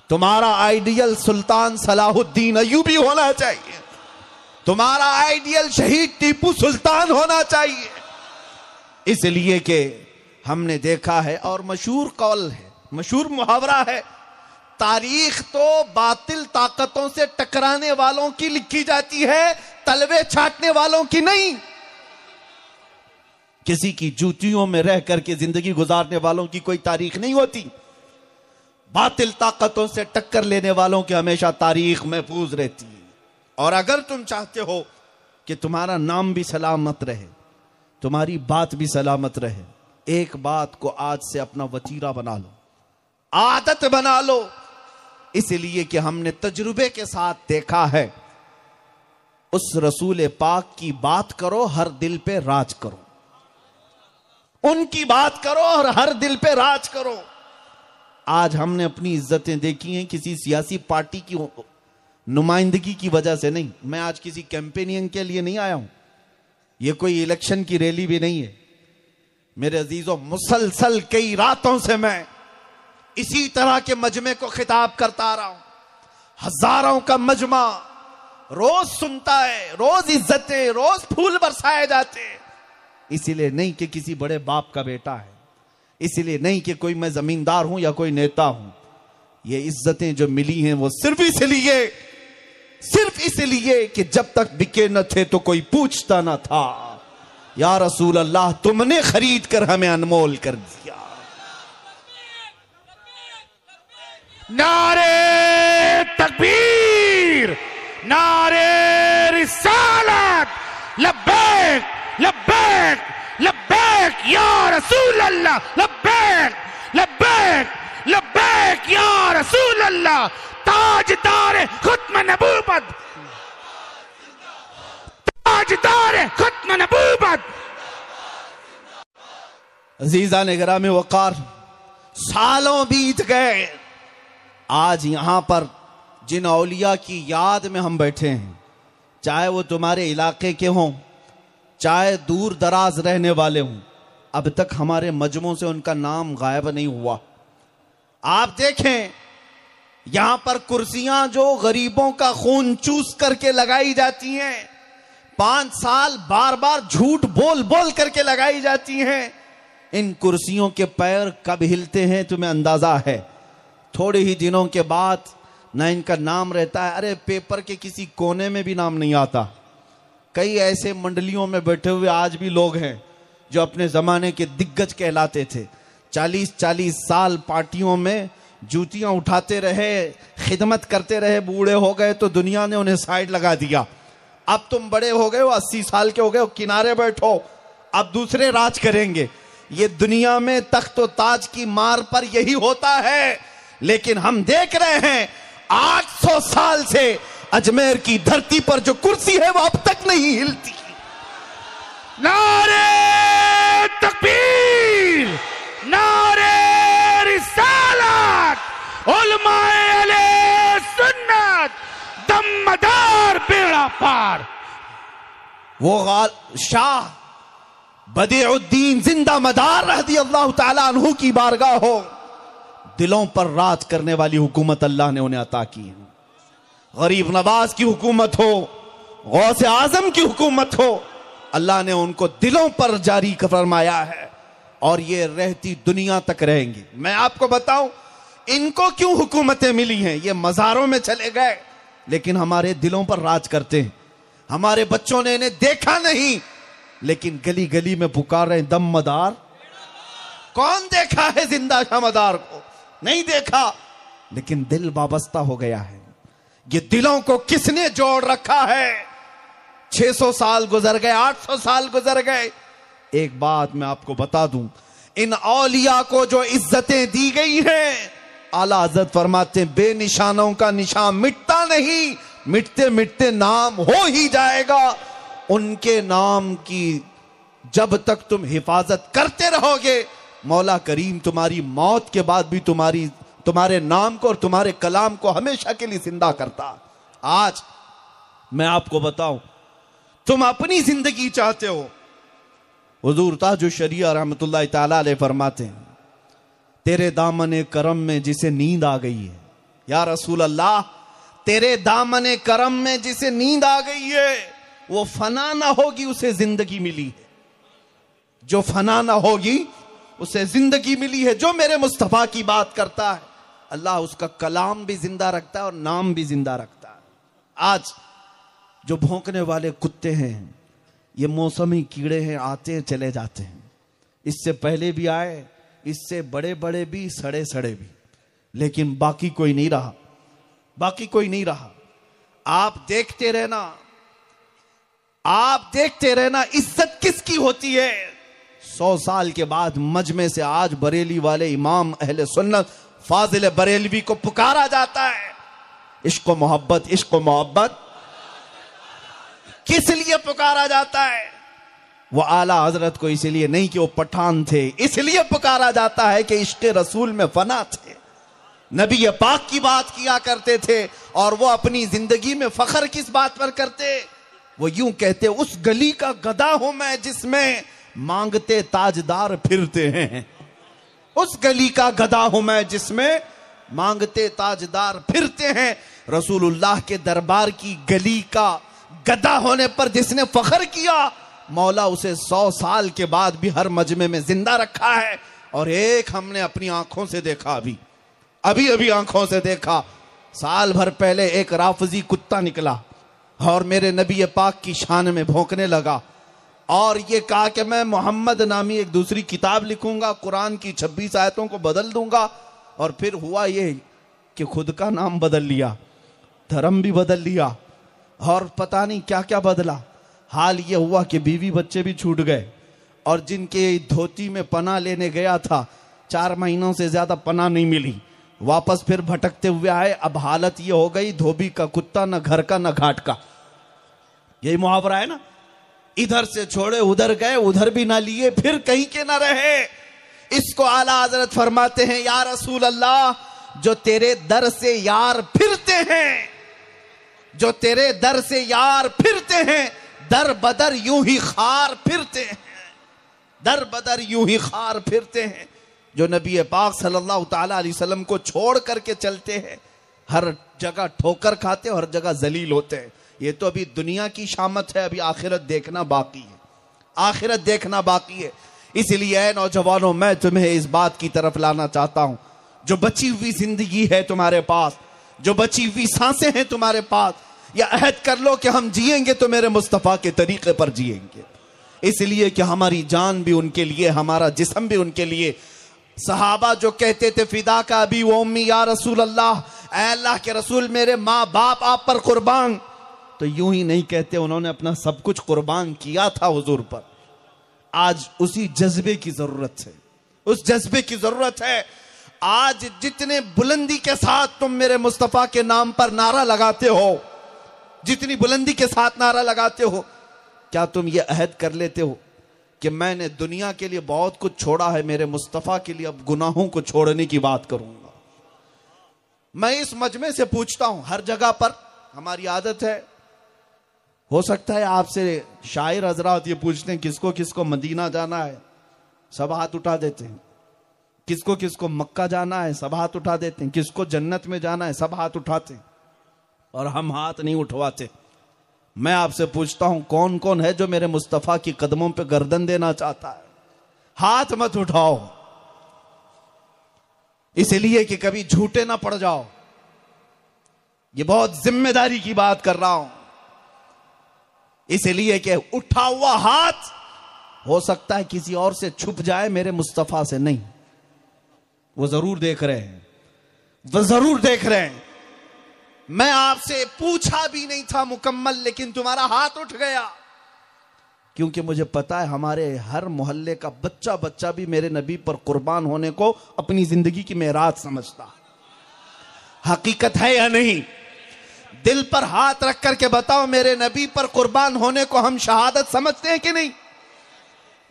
तुम्हारा आइडियल सुल्तान सलाहुद्दीन अय्यूबी होना चाहिए, तुम्हारा आइडियल शहीद टीपू सुल्तान होना चाहिए। इसलिए कि हमने देखा है, और मशहूर कौल है, मशहूर मुहावरा है, तारीख तो बातिल ताकतों से टकराने वालों की लिखी जाती है, तलवे छाटने वालों की नहीं। किसी की जूतियों में रह करके जिंदगी गुजारने वालों की कोई तारीख नहीं होती। बातिल ताकतों से टक्कर लेने वालों की हमेशा तारीख महफूज रहती है। और अगर तुम चाहते हो कि तुम्हारा नाम भी सलामत रहे, तुम्हारी बात भी सलामत रहे, एक बात को आज से अपना वतीरा बना लो, आदत बना लो। इसलिए कि हमने तजुर्बे के साथ देखा है, उस रसूल पाक की बात करो, हर दिल पे राज करो। उनकी बात करो और हर दिल पे राज करो। आज हमने अपनी इज्जतें देखी हैं किसी सियासी पार्टी की नुमाइंदगी की वजह से नहीं। मैं आज किसी कैंपेनिंग के लिए नहीं आया हूं, यह कोई इलेक्शन की रैली भी नहीं है। मेरे अजीजों, मुसलसल कई रातों से मैं इसी तरह के मजमे को खिताब करता आ रहा हूं। हजारों का मजमा रोज सुनता है, रोज इज्जतें, रोज फूल बरसाए जाते हैं। इसीलिए नहीं कि किसी बड़े बाप का बेटा है, इसीलिए नहीं कि कोई मैं जमींदार हूं या कोई नेता हूं। ये इज्जतें जो मिली हैं वो सिर्फ इसलिए कि जब तक बिके न थे तो कोई पूछता न था। या रसूल अल्लाह, तुमने खरीद कर हमें अनमोल कर दिया। नारे तकबीर, नारे रिसालत, लब्बैक लब्बैक लब्बैक या रसूल अल्लाह, लब्बैक लब्बैक लब्बैक या रसूल अल्लाह। ताजदार खुत्म नबूवत, ताजदार खुत्म नबूवत। अजीजा ने गिरामी वकार, सालों बीत गए। आज यहां पर जिन औलिया की याद में हम बैठे हैं, चाहे वो तुम्हारे इलाके के हों, चाहे दूर दराज रहने वाले हों, अब तक हमारे मजमों से उनका नाम गायब नहीं हुआ। आप देखें, यहां पर कुर्सियां जो गरीबों का खून चूस करके लगाई जाती हैं, 5 साल बार बार झूठ बोल बोल करके लगाई जाती हैं, इन कुर्सियों के पैर कब हिलते हैं तुम्हें अंदाजा है? थोड़े ही दिनों के बाद ना इनका नाम रहता है, अरे पेपर के किसी कोने में भी नाम नहीं आता। कई ऐसे मंडलियों में बैठे हुए आज भी लोग हैं जो अपने जमाने के दिग्गज कहलाते थे। 40-40 साल पार्टियों में जूतियां उठाते रहे, खिदमत करते रहे, बूढ़े हो गए तो दुनिया ने उन्हें साइड लगा दिया। अब तुम बड़े हो गए हो, 80 साल के हो गए हो, किनारे बैठो, अब दूसरे राज करेंगे। ये दुनिया में तख्त व ताज की मार पर यही होता है। लेकिन हम देख रहे हैं 800 साल से अजमेर की धरती पर जो कुर्सी है वो अब तक नहीं हिलती। नारे तकबीर, नारे रिसालत, उलमाए अहले सुन्नत, दमदार बेड़ा पार। वो शाह बदीउद्दीन जिंदा मदार रज़ी अल्लाह ताला अन्हु की बारगाह हो, दिलों पर राज करने वाली हुकूमत अल्लाह ने उन्हें अता की है। गरीब नवाज की हुकूमत हो, गौसे आजम की हुकूमत हो, अल्लाह ने उनको दिलों पर जारी फरमाया है और ये रहती दुनिया तक रहेंगे। मैं आपको बताऊं इनको क्यों हुकूमतें मिली हैं। ये मज़ारों में चले गए लेकिन हमारे दिलों पर राज करते हैं। हमारे बच्चों ने इन्हें देखा नहीं लेकिन गली गली में पुकार रहे हैं, दम मदार। कौन देखा है जिंदा शाहमदार को? नहीं देखा, लेकिन दिल वाबस्ता हो गया है। ये दिलों को किसने जोड़ रखा है? 600 साल गुजर गए, 800 साल गुजर गए। एक बात मैं आपको बता दूं, इन औलिया को जो इज्जतें दी गई हैं, आला हज़रत फरमाते हैं बेनिशानों का निशान मिटता नहीं, मिटते मिटते नाम हो ही जाएगा। उनके नाम की जब तक तुम हिफाजत करते रहोगे, मौला करीम तुम्हारी मौत के बाद भी तुम्हारे नाम को और तुम्हारे कलाम को हमेशा के लिए जिंदा करता। आज मैं आपको बताऊं, तुम अपनी जिंदगी चाहते हो, हुजूर ताजुश शरिया रहमतुल्लाह ताला अलैह फरमाते हैं, तेरे दामन करम में जिसे नींद आ गई है, या रसूल अल्लाह, तेरे दामन करम में जिसे नींद आ गई है वो फना ना होगी, उसे जिंदगी मिली है। जो फना ना होगी उसे जिंदगी मिली है। जो मेरे मुस्तफा की बात करता है अल्लाह उसका कलाम भी जिंदा रखता है और नाम भी जिंदा रखता है। आज जो भौंकने वाले कुत्ते हैं, ये मौसमी कीड़े हैं, आते हैं चले जाते हैं। इससे पहले भी आए, इससे बड़े बड़े भी, सड़े सड़े भी, लेकिन बाकी कोई नहीं रहा, बाकी कोई नहीं रहा। आप देखते रहना, आप देखते रहना, इज्जत किसकी होती है। 100 साल के बाद मजमे से आज बरेली वाले इमाम अहले सुन्नत फाजिल बरेलवी को पुकारा जाता है। इश्क मोहब्बत, इश्क मोहब्बत किस लिए पुकारा जाता है? वो आला हजरत को इसलिए नहीं कि वो पठान थे, इसलिए पुकारा जाता है कि इश्क रसूल में फना थे, नबी पाक की बात किया करते थे। और वो अपनी जिंदगी में फख्र किस बात पर करते? वो यूं कहते, उस गली का गधा हूं मैं जिसमें मांगते ताजदार फिरते हैं। उस गली का गधा हूं मैं जिसमें मांगते ताजदार फिरते हैं। रसूलुल्लाह के दरबार की गली का गधा होने पर जिसने फख्र किया, मौला उसे 100 साल के बाद भी हर मजमे में जिंदा रखा है। और एक हमने अपनी आंखों से देखा, अभी आंखों से देखा। साल भर पहले एक राफजी कुत्ता निकला और मेरे नबी पाक की शान में भौंकने लगा और ये कहा कि मैं मोहम्मद नामी एक दूसरी किताब लिखूंगा, कुरान की 26 आयतों को बदल दूंगा। और फिर हुआ ये कि खुद का नाम बदल लिया, धर्म भी बदल लिया और पता नहीं क्या क्या बदला। हाल ये हुआ कि बीवी बच्चे भी छूट गए और जिनके धोती में पनाह लेने गया था, 4 महीनों से ज्यादा पनाह नहीं मिली, वापस फिर भटकते हुए आए। अब हालत ये हो गई, धोबी का कुत्ता, न घर का न घाट का। यही मुहावरा है ना, इधर से छोड़े उधर गए, उधर भी ना लिए, फिर कहीं के ना रहे। इसको आला हजरत फरमाते हैं, या रसूल अल्लाह, जो तेरे दर से यार फिरते हैं, जो तेरे दर से यार फिरते हैं, दर बदर यूं ही खार फिरते हैं, दर बदर यूं ही खार फिरते हैं। जो नबी पाक सल्लल्लाहु ताला अलैहि वसल्लम को छोड़ करके चलते हैं, हर जगह ठोकर खाते, हर जगह जलील होते हैं। ये तो अभी दुनिया की शामत है, अभी आखिरत देखना बाकी है, आखिरत देखना बाकी है। इसलिए ऐ नौजवानों, मैं तुम्हें इस बात की तरफ लाना चाहता हूं, जो बची हुई जिंदगी है तुम्हारे पास, जो बची हुई सांसें हैं तुम्हारे पास, या अहद कर लो कि हम जिएंगे तो मेरे मुस्तफा के तरीके पर जिएंगे। इसलिए कि हमारी जान भी उनके लिए, हमारा जिस्म भी उनके लिए। सहाबा जो कहते थे, फिदा का अभी वो उम्मी या रसूल अल्लाह, ऐ अल्लाह के रसूल मेरे माँ बाप आप पर कुर्बान, तो यूं ही नहीं कहते, उन्होंने अपना सब कुछ कुर्बान किया था हुजूर पर। आज उसी जज्बे की जरूरत है, उस जज्बे की जरूरत है। आज जितने बुलंदी के साथ तुम मेरे मुस्तफा के नाम पर नारा लगाते हो, जितनी बुलंदी के साथ नारा लगाते हो, क्या तुम ये अहद कर लेते हो कि मैंने दुनिया के लिए बहुत कुछ छोड़ा है, मेरे मुस्तफा के लिए अब गुनाहों को छोड़ने की बात करूंगा? मैं इस मजमे से पूछता हूं, हर जगह पर हमारी आदत है, हो सकता है आपसे शायर हजरात ये पूछते हैं किसको किसको मदीना जाना है, सब हाथ उठा देते हैं। किसको किसको मक्का जाना है, सब हाथ उठा देते हैं। किसको जन्नत में जाना है, सब हाथ उठाते हैं, और हम हाथ नहीं उठवाते। मैं आपसे पूछता हूं, कौन कौन है जो मेरे मुस्तफा की कदमों पे गर्दन देना चाहता है? हाथ मत उठाओ, इसलिए कि कभी झूठे ना पड़ जाओ। ये बहुत जिम्मेदारी की बात कर रहा हूं, इसलिए कि उठा हुआ हाथ हो सकता है किसी और से छुप जाए, मेरे मुस्तफा से नहीं। वो जरूर देख रहे हैं, वो जरूर देख रहे हैं। मैं आपसे पूछा भी नहीं था मुकम्मल, लेकिन तुम्हारा हाथ उठ गया, क्योंकि मुझे पता है हमारे हर मोहल्ले का बच्चा बच्चा भी मेरे नबी पर कुर्बान होने को अपनी जिंदगी की मेराज समझता। हकीकत है या नहीं? दिल पर हाथ रख करके बताओ, मेरे नबी पर कुर्बान होने को हम शहादत समझते हैं कि नहीं?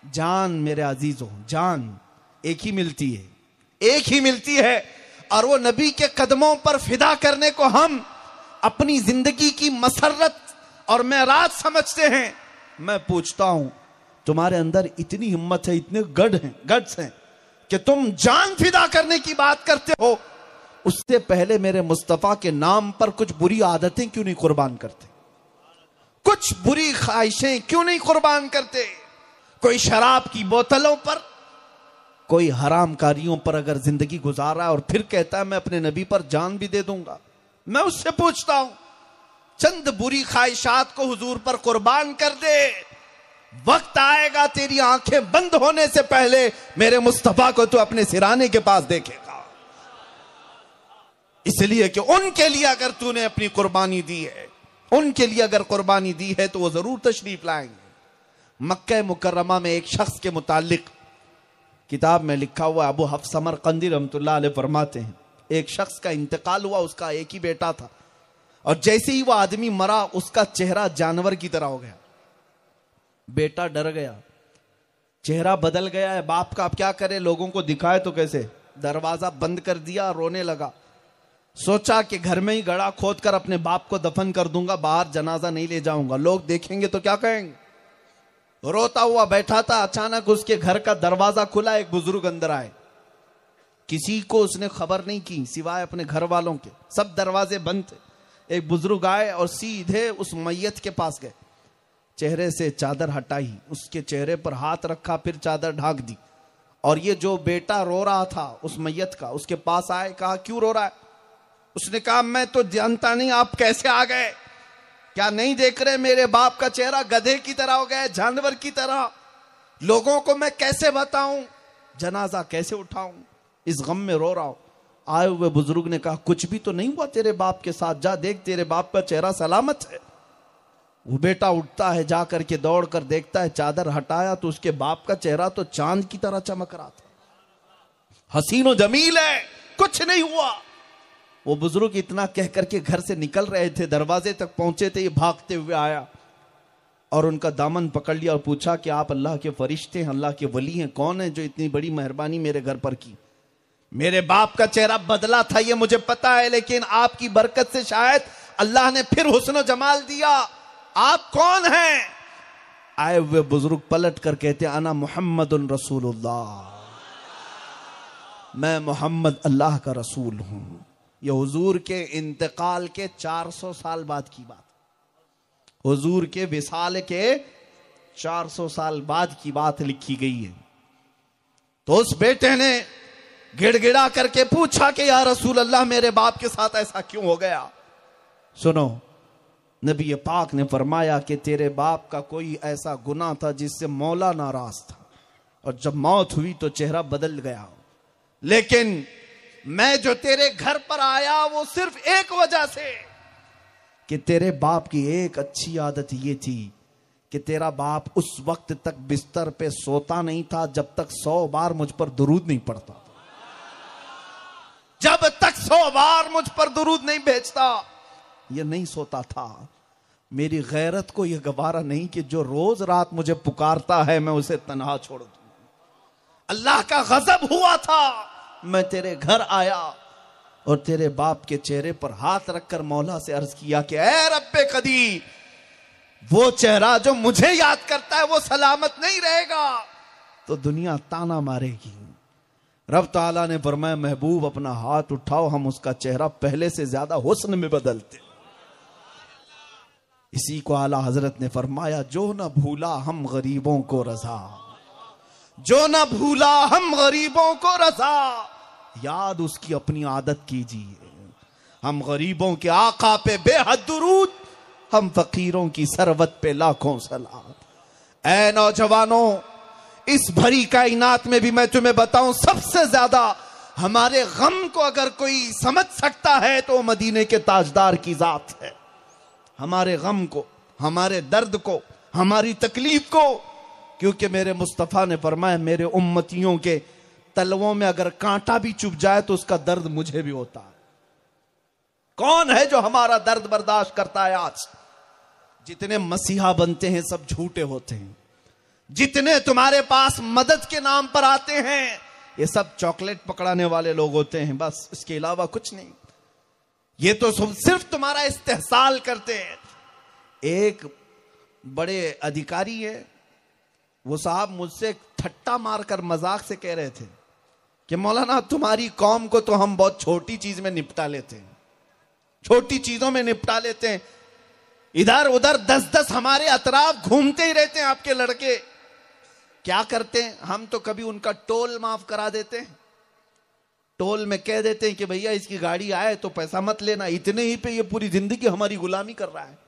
जान मेरे अजीजों, जान एक ही मिलती है, एक ही मिलती है, और वो नबी के कदमों पर फिदा करने को हम अपनी जिंदगी की मसरत और मेराज समझते हैं। मैं पूछता हूं, तुम्हारे अंदर इतनी हिम्मत है, इतने गट्स हैं कि तुम जान फिदा करने की बात करते हो, उससे पहले मेरे मुस्तफा के नाम पर कुछ बुरी आदतें क्यों नहीं कुर्बान करते? कुछ बुरी ख्वाहिशें क्यों नहीं कुर्बान करते? कोई शराब की बोतलों पर कोई हराम कारियों पर अगर जिंदगी गुजार रहा है और फिर कहता है मैं अपने नबी पर जान भी दे दूंगा, मैं उससे पूछता हूं चंद बुरी ख्वाहिशात को हुजूर पर कुर्बान कर दे, वक्त आएगा तेरी आंखें बंद होने से पहले मेरे मुस्तफा को तू अपने सिराने के पास देखेगा। इसलिए कि उनके लिए अगर तूने अपनी कुर्बानी दी है, उनके लिए अगर कुर्बानी दी है तो वो जरूर तशरीफ लाएंगे। मक्का मुकर्रमा में एक शख्स के मुतालिक किताब में लिखा हुआ, अबू हफ्स समरकंदी रहमतुल्लाह अलैह फरमाते हैं, एक शख्स का इंतकाल हुआ, उसका एक ही बेटा था, और जैसे ही वो आदमी मरा उसका चेहरा जानवर की तरह हो गया। बेटा डर गया, चेहरा बदल गया है बाप का, अब क्या करे, लोगों को दिखाए तो कैसे, दरवाजा बंद कर दिया, रोने लगा। सोचा कि घर में ही गड़ा खोद कर अपने बाप को दफन कर दूंगा, बाहर जनाजा नहीं ले जाऊंगा, लोग देखेंगे तो क्या कहेंगे। रोता हुआ बैठा था, अचानक उसके घर का दरवाजा खुला, एक बुजुर्ग अंदर आए। किसी को उसने खबर नहीं की सिवाय अपने घर वालों के, सब दरवाजे बंद थे। एक बुजुर्ग आए और सीधे उस मैयत के पास गए, चेहरे से चादर हटाई, उसके चेहरे पर हाथ रखा, फिर चादर ढाक दी, और ये जो बेटा रो रहा था उस मैयत का, उसके पास आए, कहा क्यों रो रहा है। उसने कहा मैं तो जानता नहीं आप कैसे आ गए, क्या नहीं देख रहे मेरे बाप का चेहरा गधे की तरह हो गया, जानवर की तरह, लोगों को मैं कैसे बताऊं, जनाजा कैसे उठाऊं, इस गम में रो रहा हूं। आए हुए बुजुर्ग ने कहा कुछ भी तो नहीं हुआ तेरे बाप के साथ, जा देख तेरे बाप का चेहरा सलामत है। वो बेटा उठता है, जा करके दौड़ कर देखता है, चादर हटाया तो उसके बाप का चेहरा तो चांद की तरह चमक रहा था, हसीनो जमील है, कुछ नहीं हुआ। वो बुजुर्ग इतना कह करके घर से निकल रहे थे, दरवाजे तक पहुंचे थे, ये भागते हुए आया और उनका दामन पकड़ लिया और पूछा कि आप अल्लाह के फरिश्ते हैं, अल्लाह के वली हैं, कौन है जो इतनी बड़ी मेहरबानी मेरे घर पर की। मेरे बाप का चेहरा बदला था ये मुझे पता है, लेकिन आपकी बरकत से शायद अल्लाह ने फिर हुस्न जमाल दिया, आप कौन हैं। आए हुए बुजुर्ग पलट कर कहते अना मुहम्मदुन रसूलुल्लाह, मैं मोहम्मद अल्लाह का रसूल हूं। यह हुजूर के इंतकाल के 400 साल बाद की बात, हुजूर के विसाल के 400 साल बाद की बात लिखी गई है। तो उस बेटे ने गिड़गिड़ा करके पूछा कि या रसूल अल्लाह मेरे बाप के साथ ऐसा क्यों हो गया। सुनो, नबी पाक ने फरमाया कि तेरे बाप का कोई ऐसा गुनाह था जिससे मौला नाराज था, और जब मौत हुई तो चेहरा बदल गया, लेकिन मैं जो तेरे घर पर आया वो सिर्फ एक वजह से कि तेरे बाप की एक अच्छी आदत ये थी कि तेरा बाप उस वक्त तक बिस्तर पे सोता नहीं था जब तक 100 बार मुझ पर दुरूद नहीं पड़ता, जब तक 100 बार मुझ पर दुरूद नहीं भेजता ये नहीं सोता था। मेरी गैरत को यह गवारा नहीं कि जो रोज रात मुझे पुकारता है मैं उसे तन्हा छोड़ दूं। अल्लाह का गजब हुआ था, मैं तेरे घर आया और तेरे बाप के चेहरे पर हाथ रखकर मौला से अर्ज किया कि ऐ रब्बे कदी, वो चेहरा जो मुझे याद करता है वो सलामत नहीं रहेगा तो दुनिया ताना मारेगी। रब ताला ने फरमाया महबूब अपना हाथ उठाओ, हम उसका चेहरा पहले से ज्यादा हुस्न में बदलते। इसी को आला हजरत ने फरमाया जो न भूला हम गरीबों को रजा, जो न भूला हम गरीबों को रजा, याद उसकी अपनी आदत कीजिए। हम गरीबों के आका पे बेहद दुरूद, हम फकीरों की सरवत पे लाखों सलाम। ऐ नौजवानों, इस भरी कायनात में भी मैं तुम्हें बताऊं सबसे ज्यादा हमारे गम को अगर कोई समझ सकता है तो मदीने के ताजदार की जात है। हमारे गम को, हमारे दर्द को, हमारी तकलीफ को, क्योंकि मेरे मुस्तफा ने फरमाया मेरे उम्मतियों के तलवों में अगर कांटा भी चुभ जाए तो उसका दर्द मुझे भी होता है। कौन है जो हमारा दर्द बर्दाश्त करता है। आज जितने मसीहा बनते हैं सब झूठे होते हैं, जितने तुम्हारे पास मदद के नाम पर आते हैं ये सब चॉकलेट पकड़ाने वाले लोग होते हैं, बस इसके अलावा कुछ नहीं। ये तो सिर्फ तुम्हारा इस्तेहसाल करते हैं। एक बड़े अधिकारी है, वो साहब मुझसे ठट्टा मारकर मजाक से कह रहे थे कि मौलाना तुम्हारी कौम को तो हम बहुत छोटी चीज में निपटा लेते हैं, छोटी चीजों में निपटा लेते हैं, इधर उधर 10-10 हमारे अतराफ घूमते ही रहते हैं आपके लड़के। क्या करते हैं हम तो कभी उनका टोल माफ करा देते हैं, टोल में कह देते हैं कि भैया इसकी गाड़ी आए तो पैसा मत लेना, इतने ही पे ये पूरी जिंदगी हमारी गुलामी कर रहा है।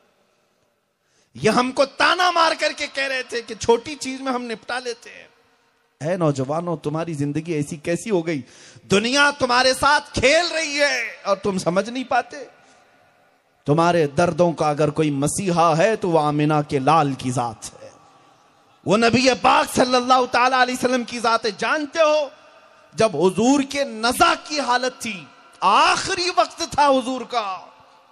ये हमको ताना मार करके कह रहे थे कि छोटी चीज में हम निपटा लेते हैं। ऐ नौजवानों, तुम्हारी जिंदगी ऐसी कैसी हो गई? दुनिया तुम्हारे साथ खेल रही है और तुम समझ नहीं पाते। तुम्हारे दर्दों का अगर कोई मसीहा है तो वह आमिना के लाल की जात है, वो नबी पाक सल्लल्लाहु ताला अलैहि वसल्लम की जात है। जानते हो, जब हुजूर के नज़ा की हालत थी, आखिरी वक्त था हुजूर का,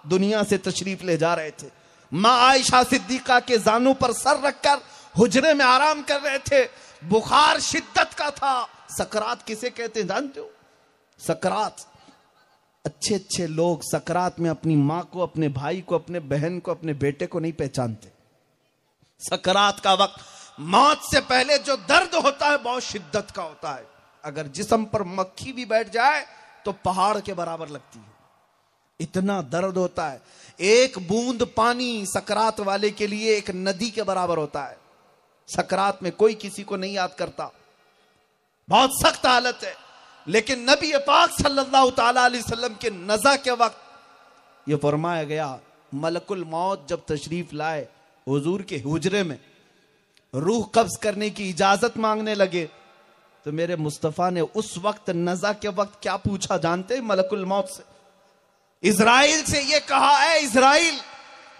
दुनिया से तशरीफ ले जा रहे थे, मां आयशा सिद्दीका के जानों पर सर रखकर हुजरे में आराम कर रहे थे, बुखार शिद्दत का था। सकरात किसे कहते हैं जानते हो? सकरात, अच्छे अच्छे लोग सकरात में अपनी मां को, अपने भाई को, अपने बहन को, अपने बेटे को नहीं पहचानते। सकरात का वक्त, मौत से पहले जो दर्द होता है बहुत शिद्दत का होता है। अगर जिस्म पर मक्खी भी बैठ जाए तो पहाड़ के बराबर लगती है, इतना दर्द होता है। एक बूंद पानी सकरात वाले के लिए एक नदी के बराबर होता है। सकरात में कोई किसी को नहीं याद करता, बहुत सख्त हालत है। लेकिन नबी पाक सल्लल्लाहु ताला अलैहि वसल्लम के नज़ा के वक्त यह फरमाया गया, मलकुल मौत जब तशरीफ लाए हुजूर के हुजरे में, रूह कब्ज करने की इजाजत मांगने लगे, तो मेरे मुस्तफा ने उस वक्त नज़ा के वक्त क्या पूछा जानते हैं? मलकुल मौत से, इजराइल से ये कहा, ऐ इजराइल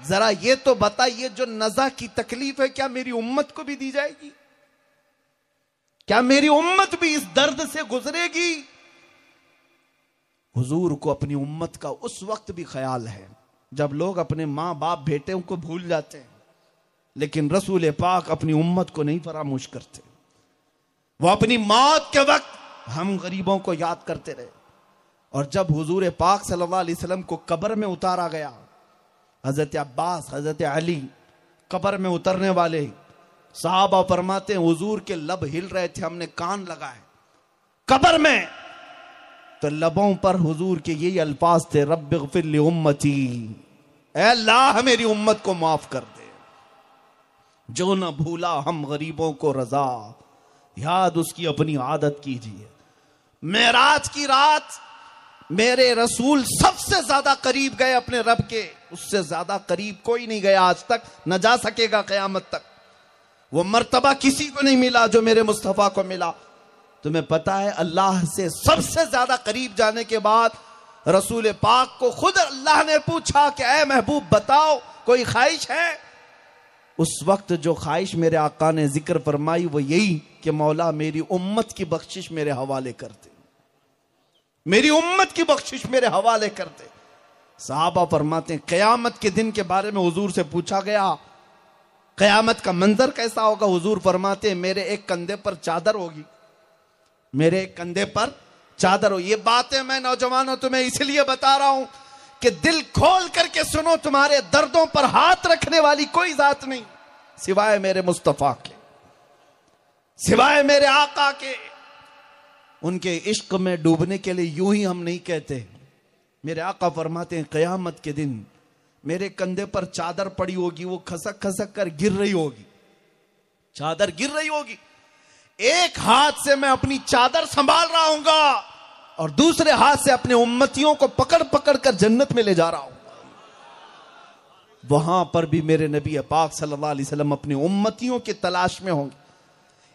जरा ये तो बता, ये जो नज़ा की तकलीफ है क्या मेरी उम्मत को भी दी जाएगी? क्या मेरी उम्मत भी इस दर्द से गुजरेगी? हुजूर को अपनी उम्मत का उस वक्त भी ख्याल है जब लोग अपने मां बाप बेटे को भूल जाते हैं, लेकिन रसूल पाक अपनी उम्मत को नहीं फरामोश करते। वो अपनी मौत के वक्त हम गरीबों को याद करते रहे। और जब हुजूर पाक सल्लल्लाहु अलैहि वसल्लम को कब्र में उतारा गया, हजरत अब्बास, हजरत अली कब्र में उतरने वाले, साहबा फरमाते हैं हुजूर के लब हिल रहे थे, हमने कान लगाए कब्र में, तो लबों पर हुजूर के यही अल्फाज थे, रब्बिग़फिर ली उम्मती, ऐ अल्लाह मेरी उम्मत को माफ कर दे। जो न भूला हम गरीबों को रजा, याद उसकी अपनी आदत कीजिए। मेराज की रात मेरे रसूल सबसे ज्यादा करीब गए अपने रब के, उससे ज्यादा करीब कोई नहीं गया आज तक, न जा सकेगा कयामत तक। वो मर्तबा किसी को नहीं मिला जो मेरे मुस्तफा को मिला। तुम्हें पता है, अल्लाह से सबसे ज्यादा करीब जाने के बाद रसूल पाक को खुद अल्लाह ने पूछा कि ऐ महबूब बताओ कोई ख्वाहिश है? उस वक्त जो ख्वाहिश मेरे आका ने जिक्र फरमाई वो यही कि मौला मेरी उम्मत की बख्शिश मेरे हवाले कर दे, मेरी उम्मत की बख्शिश मेरे हवाले कर दे। साहबा फरमाते हैं कयामत के दिन के बारे में हुजूर से पूछा गया, कयामत का मंजर कैसा होगा? हुजूर फरमाते हैं मेरे एक कंधे पर चादर होगी, मेरे एक कंधे पर चादर हो। ये बातें मैं नौजवानों तुम्हें इसलिए बता रहा हूं कि दिल खोल करके सुनो, तुम्हारे दर्दों पर हाथ रखने वाली कोई जात नहीं सिवाय मेरे मुस्तफा के, सिवाय मेरे आका के। उनके इश्क में डूबने के लिए यूं ही हम नहीं कहते। मेरे आका फरमाते हैं कयामत के दिन मेरे कंधे पर चादर पड़ी होगी, वो खसक खसक कर गिर रही होगी, चादर गिर रही होगी, एक हाथ से मैं अपनी चादर संभाल रहा हूंगा और दूसरे हाथ से अपने उम्मतियों को पकड़ पकड़ कर जन्नत में ले जा रहा हूं। वहां पर भी मेरे नबी पाक सल्लल्लाहु अलैहि वसल्लम अपनी उम्मतियों की तलाश में होंगे।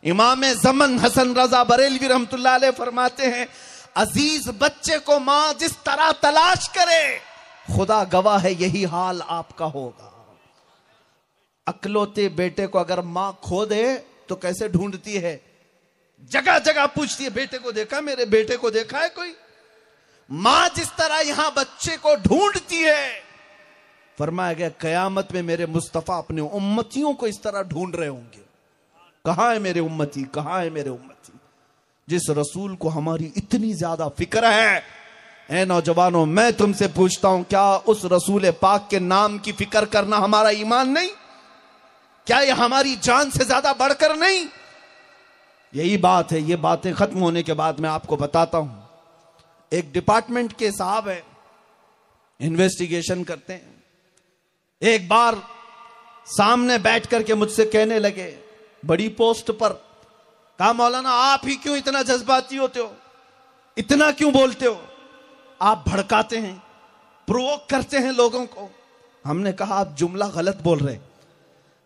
इमाम ज़मन हसन रजा बरेलवी रहमतुल्लाह अलैह फरमाते हैं, अजीज बच्चे को मां जिस तरह तलाश करे, खुदा गवाह है यही हाल आपका होगा। अकलौते बेटे को अगर मां खो दे तो कैसे ढूंढती है, जगह जगह पूछती है बेटे को देखा, मेरे बेटे को देखा है कोई? मां जिस तरह यहां बच्चे को ढूंढती है, फरमाया गया कयामत में मेरे मुस्तफा अपने उम्मतियों को इस तरह ढूंढ रहे होंगे, कहां है मेरे उम्मती, कहां है मेरे उम्मती। जिस रसूल को हमारी इतनी ज्यादा फिक्र है, ऐ नौजवानों मैं तुमसे पूछता हूं, क्या उस रसूल पाक के नाम की फिक्र करना हमारा ईमान नहीं? क्या यह हमारी जान से ज्यादा बढ़कर नहीं? यही बात है। ये बातें खत्म होने के बाद मैं आपको बताता हूं। एक डिपार्टमेंट के साहब है, इन्वेस्टिगेशन करते हैं। एक बार सामने बैठ करके मुझसे कहने लगे, बड़ी पोस्ट पर कहा मौलाना आप ही क्यों इतना जज्बाती होते हो, इतना क्यों बोलते हो, आप भड़काते हैं, प्रोवोक करते हैं लोगों को। हमने कहा आप जुमला गलत बोल रहे,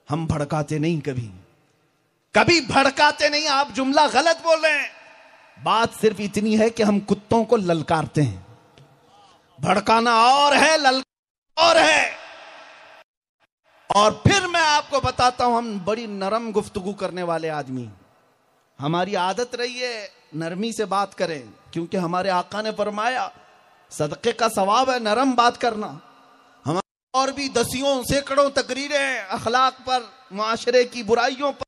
हम भड़काते नहीं, कभी कभी भड़काते नहीं, आप जुमला गलत बोल रहे हैं। बात सिर्फ इतनी है कि हम कुत्तों को ललकारते हैं। भड़काना और है, ललकार और है। और फिर मैं आपको बताता हूं, हम बड़ी नरम गुफ्तगू करने वाले आदमी, हमारी आदत रही है नरमी से बात करें, क्योंकि हमारे आका ने फरमाया सदक़े का सवाब है नरम बात करना। हमारे और भी दसियों सैकड़ों तकरीरें अखलाक पर, माशरे की बुराइयों पर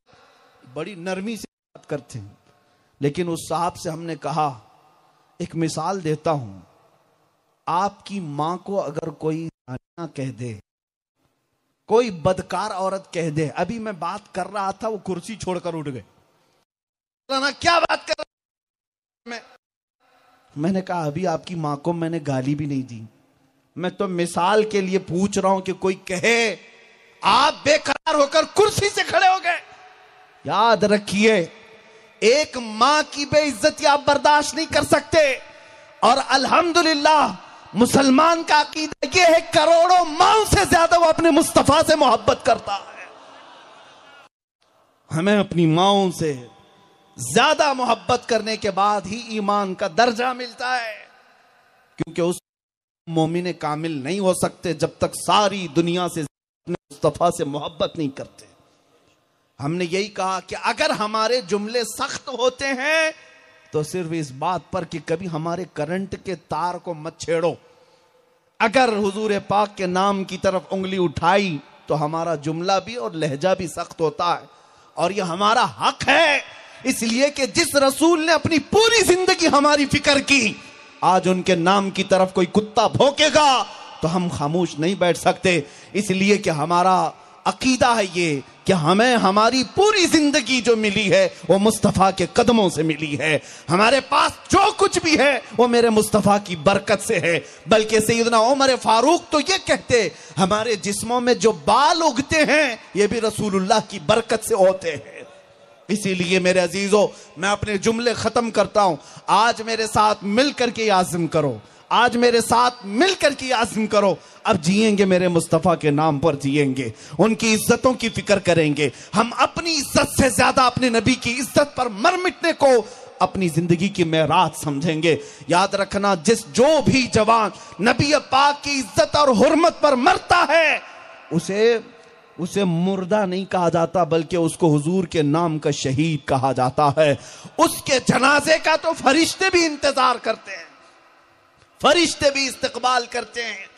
बड़ी नरमी से बात करते हैं। लेकिन उस साहब से हमने कहा, एक मिसाल देता हूं, आपकी मां को अगर कोई जानिया कह दे, कोई बदकार औरत कह दे, अभी मैं बात कर रहा था वो कुर्सी छोड़कर उठ गए, ना क्या बात कर रहा मैंने कहा अभी आपकी मां को मैंने गाली भी नहीं दी, मैं तो मिसाल के लिए पूछ रहा हूं कि कोई कहे, आप बेकरार होकर कुर्सी से खड़े हो गए। याद रखिए, एक मां की बेइज्जती आप बर्दाश्त नहीं कर सकते। और अल्हम्दुलिल्लाह मुसलमान का अकीदा यह है, करोड़ों माओं से ज्यादा वो अपने मुस्तफा से मोहब्बत करता है। हमें अपनी माओं से ज्यादा मोहब्बत करने के बाद ही ईमान का दर्जा मिलता है, क्योंकि उस मोमिन कामिल नहीं हो सकते जब तक सारी दुनिया से अपने मुस्तफा से मोहब्बत नहीं करते। हमने यही कहा कि अगर हमारे जुमले सख्त होते हैं तो सिर्फ इस बात पर कि कभी हमारे करंट के तार को मत छेड़ो। अगर हुजूर पाक के नाम की तरफ उंगली उठाई तो हमारा जुमला भी और लहजा भी सख्त होता है, और यह हमारा हक है, इसलिए कि जिस रसूल ने अपनी पूरी जिंदगी हमारी फिक्र की, आज उनके नाम की तरफ कोई कुत्ता भौंकेगा तो हम खामोश नहीं बैठ सकते। इसलिए कि हमारा अकीदा है ये कि हमें हमारी पूरी जिंदगी जो मिली है वो मुस्तफा के कदमों से मिली है। हमारे पास जो कुछ भी है वो मेरे मुस्तफा की बरकत से है। बल्कि सैयदना उमर फारूक तो ये कहते, हमारे जिस्मों में जो बाल उगते हैं ये भी रसूलुल्लाह की बरकत से होते हैं। इसीलिए मेरे अजीजों, मैं अपने जुमले खत्म करता हूं। आज मेरे साथ मिलकर के आज़म करो, आज मेरे साथ मिलकर के आज़म करो, अब जिएंगे मेरे मुस्तफ़ा के नाम पर जिएंगे, उनकी इज्जतों की फिक्र करेंगे। हम अपनी इज्जत से ज्यादा अपने नबी की इज्जत पर मर मिटने को अपनी जिंदगी की मेराज समझेंगे। याद रखना, जो भी जवान नबी पाक की इज्जत और हुर्मत पर मरता है उसे मुर्दा नहीं कहा जाता, बल्कि उसको हुजूर के नाम का शहीद कहा जाता है। उसके जनाजे का तो फरिश्ते भी इंतजार करते हैं, फरिश्ते भी इस्तकबाल करते हैं।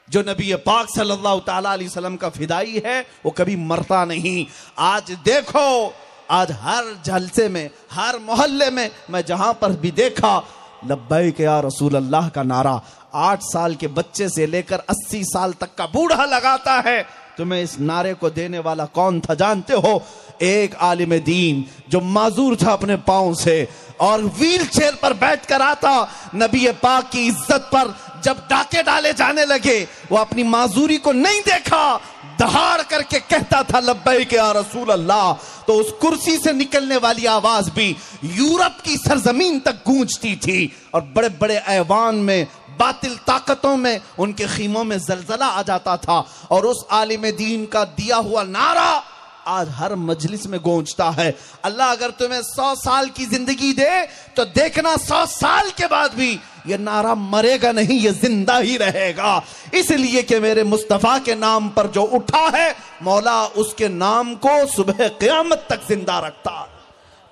जो नबी पाक सल्लल्लाहु ताला अलैहि वसल्लम का फिदाई है वो कभी मरता नहीं। आज देखो, आज हर जलसे में, हर मोहल्ले में, मैं जहां पर भी देखा, लब्बैक या रसूल अल्लाह का नारा 8 साल के बच्चे से लेकर 80 साल तक का बूढ़ा लगाता है। तुम्हें इस नारे को देने वाला कौन था जानते हो? एक आलिम दीन जो माजूर था अपने पांव से और व्हील चेयर पर बैठ कर आता। नबी पाक की इज्जत पर जब डाके डाले जाने लगे, वो अपनी माजूरी को नहीं देखा, दहाड़ करके कहता था लब्बैक या रसूल अल्लाह। तो उस कुर्सी से निकलने वाली आवाज भी यूरोप की सरजमीन तक गूंजती थी और बड़े बड़े ऐवान में, बातिल ताकतों में, उनके खीमों में जलजला आ जाता था। और उस आलिम दीन का दिया हुआ नारा आज हर मजलिस में गूंजता है। अल्लाह अगर तुम्हें 100 साल की जिंदगी दे तो देखना 100 साल के बाद भी यह नारा मरेगा नहीं, यह जिंदा ही रहेगा। इसलिए कि मेरे मुस्तफा के नाम पर जो उठा है, मौला उसके नाम को सुबह क़यामत तक जिंदा रखता।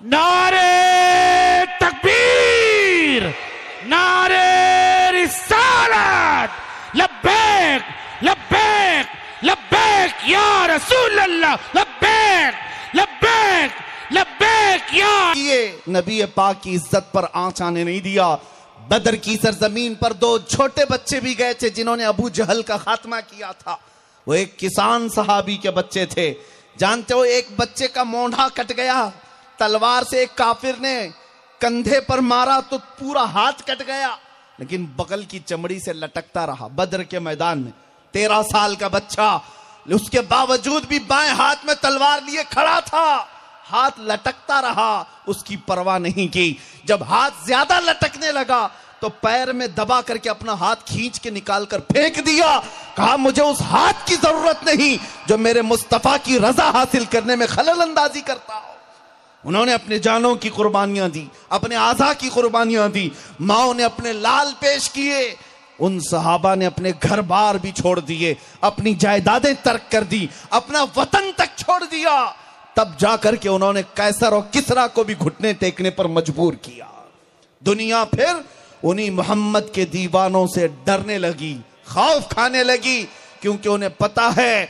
नारे तकबीर, नारे रिसालत, लब्बैक लब्बैक लब्बैक या रसूल अल्लाह, लब्बैक लब्बैक लब्बैक या। ये नबी पाक की इज्जत पर आंच आने नहीं दिया। बदर की सरजमीन पर 2 छोटे बच्चे भी गए थे जिन्होंने अबू जहल का खात्मा किया था। वो एक किसान सहाबी के बच्चे थे। जानते हो, एक बच्चे का मोंढा कट गया, तलवार से एक काफिर ने कंधे पर मारा तो पूरा हाथ कट गया, लेकिन बगल की चमड़ी से लटकता रहा। बदर के मैदान में 13 साल का बच्चा, उसके बावजूद भी बाएं हाथ में तलवार लिए खड़ा था। हाथ लटकता रहा, उसकी परवाह नहीं की। जब हाथ ज्यादा लटकने लगा तो पैर में दबा करके अपना हाथ खींच के निकाल कर फेंक दिया। कहा मुझे उस हाथ की जरूरत नहीं जो मेरे मुस्तफा की रजा हासिल करने में खलल अंदाजी करता हो। उन्होंने अपने जानों की कुर्बानियां दी, अपने आज़ा की कुर्बानियां दी, माओ ने अपने लाल पेश किए, उन सहाबा ने अपने घर बार भी छोड़ दिए, अपनी जायदादें तर्क कर दी, अपना वतन तक छोड़ दिया। तब जाकर के उन्होंने कैसर और किसरा को भी घुटने टेकने पर मजबूर किया। दुनिया फिर उन्हीं मोहम्मद के दीवानों से डरने लगी, खौफ खाने लगी, क्योंकि उन्हें पता है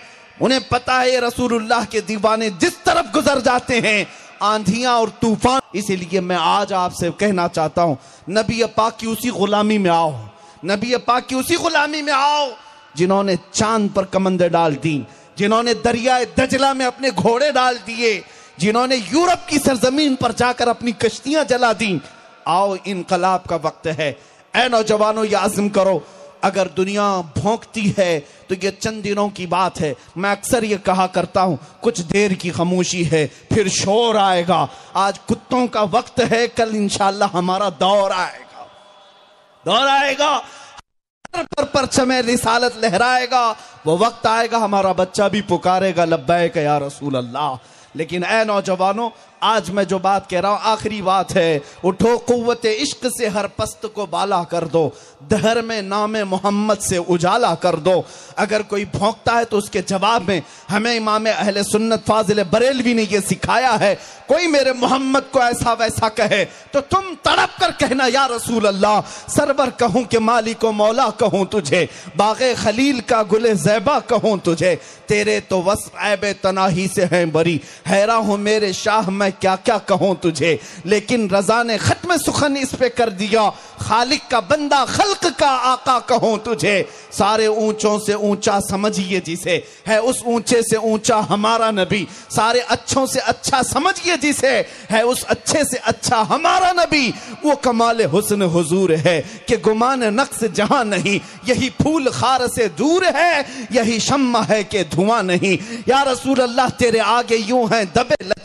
ये रसूलुल्लाह के दीवाने जिस तरफ गुजर जाते हैं आंधियां और तूफान। इसीलिए मैं आज आपसे कहना चाहता हूं, नबी पाक की उसी गुलामी में आओ, नबी पाक की उसी गुलामी में आओ जिन्होंने चांद पर कमंदे डाल दी, जिन्होंने दरियाए दजला में अपने घोड़े डाल दिए, जिन्होंने यूरोप की सरजमीन पर जाकर अपनी कश्तियां जला दी। आओ, इनकलाब का वक्त है। ऐ नौजवानों, ये आज़म करो, अगर दुनिया भौंकती है तो ये चंद दिनों की बात है। मैं अक्सर ये कहा करता हूं, कुछ देर की खामोशी है, फिर शोर आएगा। आज कुत्तों का वक्त है, कल इंशाअल्लाह हमारा दौर आएगा। पर परचमे रिसालत लहराएगा। वो वक्त आएगा हमारा बच्चा भी पुकारेगा लब्बैक या रसूल अल्लाह। लेकिन ऐ नौजवानों, आज मैं जो बात कह रहा हूं आखिरी बात है। उठो, कुव्वत इश्क से हर पस्त को बाला कर दो, दहर में नामे मोहम्मद से उजाला कर दो। अगर कोई भौंकता है तो उसके जवाब में हमें इमाम अहले सुन्नत फाजिल बरेलवी ने यह सिखाया है, कोई मेरे मोहम्मद को ऐसा वैसा कहे तो तुम तड़प कर कहना या रसूल अल्लाह। सरवर कहूं कि मालिक व मौला कहूं तुझे, बागे खलील का गुले ज़ैबा कहूं तुझे, तेरे तो वस्फ़ ऐबे तनाही से हैं बरी, हैरा हूं मेरे शाह मैं क्या क्या कहूं तुझे। लेकिन रजा ने खत्म सुखन इस पे कर दिया, खालिक का बंदा खल्क का आका कहूं तुझे। सारे ऊंचों से ऊंचा समझिए जिसे, है उस ऊंचे से ऊंचा हमारा नबी। सारे अच्छों से अच्छा समझिए जिसे, है उस अच्छे से अच्छा हमारा नबी। वो कमाल हुस्न हुजूर है कि गुमान नक्स जहां नहीं, यही फूल खार से दूर है, यही शम्मा है कि धुआं नहीं। या रसूल अल्लाह तेरे आगे यूं हैं दबे लचे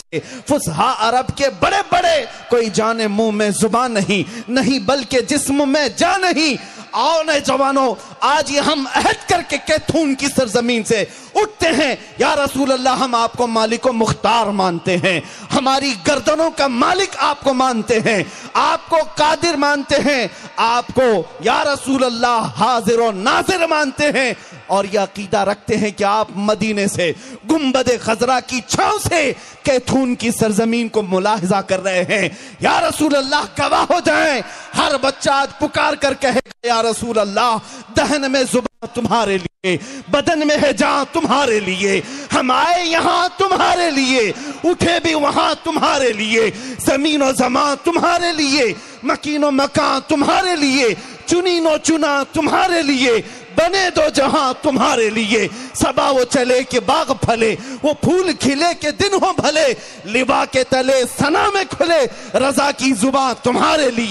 फुसहा अरब के बड़े बड़े, कोई जाने मुंह में जुबान नहीं बल्कि जिस्म में जान नहीं। आओ न जवानों, आज ये हम अहद करके कैथून की सरजमीन से उठते हैं। या रसूल अल्लाह, हम आपको मालिक मुख्तार मानते हैं, हमारी गर्दनों का मालिक आपको मानते हैं, आपको कादिर मानते हैं, आपको या रसूल अल्लाह हाजिर और नाजिर मानते हैं, और यह अकीदा रखते हैं कि आप मदीने से गुंबद खजरा की छांव से कैथून की सरजमीन को मुलाहिजा कर रहे हैं। या रसूल अल्लाह, गवाह हो जाएं, हर बच्चा आज पुकार कर कहेगा या रसूल अल्लाह, दहन में जुबान तुम्हारे लिए, बदन में है जान तुम्हारे लिए, हम आए यहाँ तुम्हारे लिए, उठे भी वहां तुम्हारे लिए, जमीन और जमान तुम्हारे लिए, मकीन और मकान तुम्हारे लिए, चुनीनो चुना तुम्हारे लिए, बने दो जहां तुम्हारे लिए। सबा वो चले के बाग फले, वो फूल खिले के दिन हो भले, लिबा के तले सना में खुले, रजा की जुबान तुम्हारे लिए।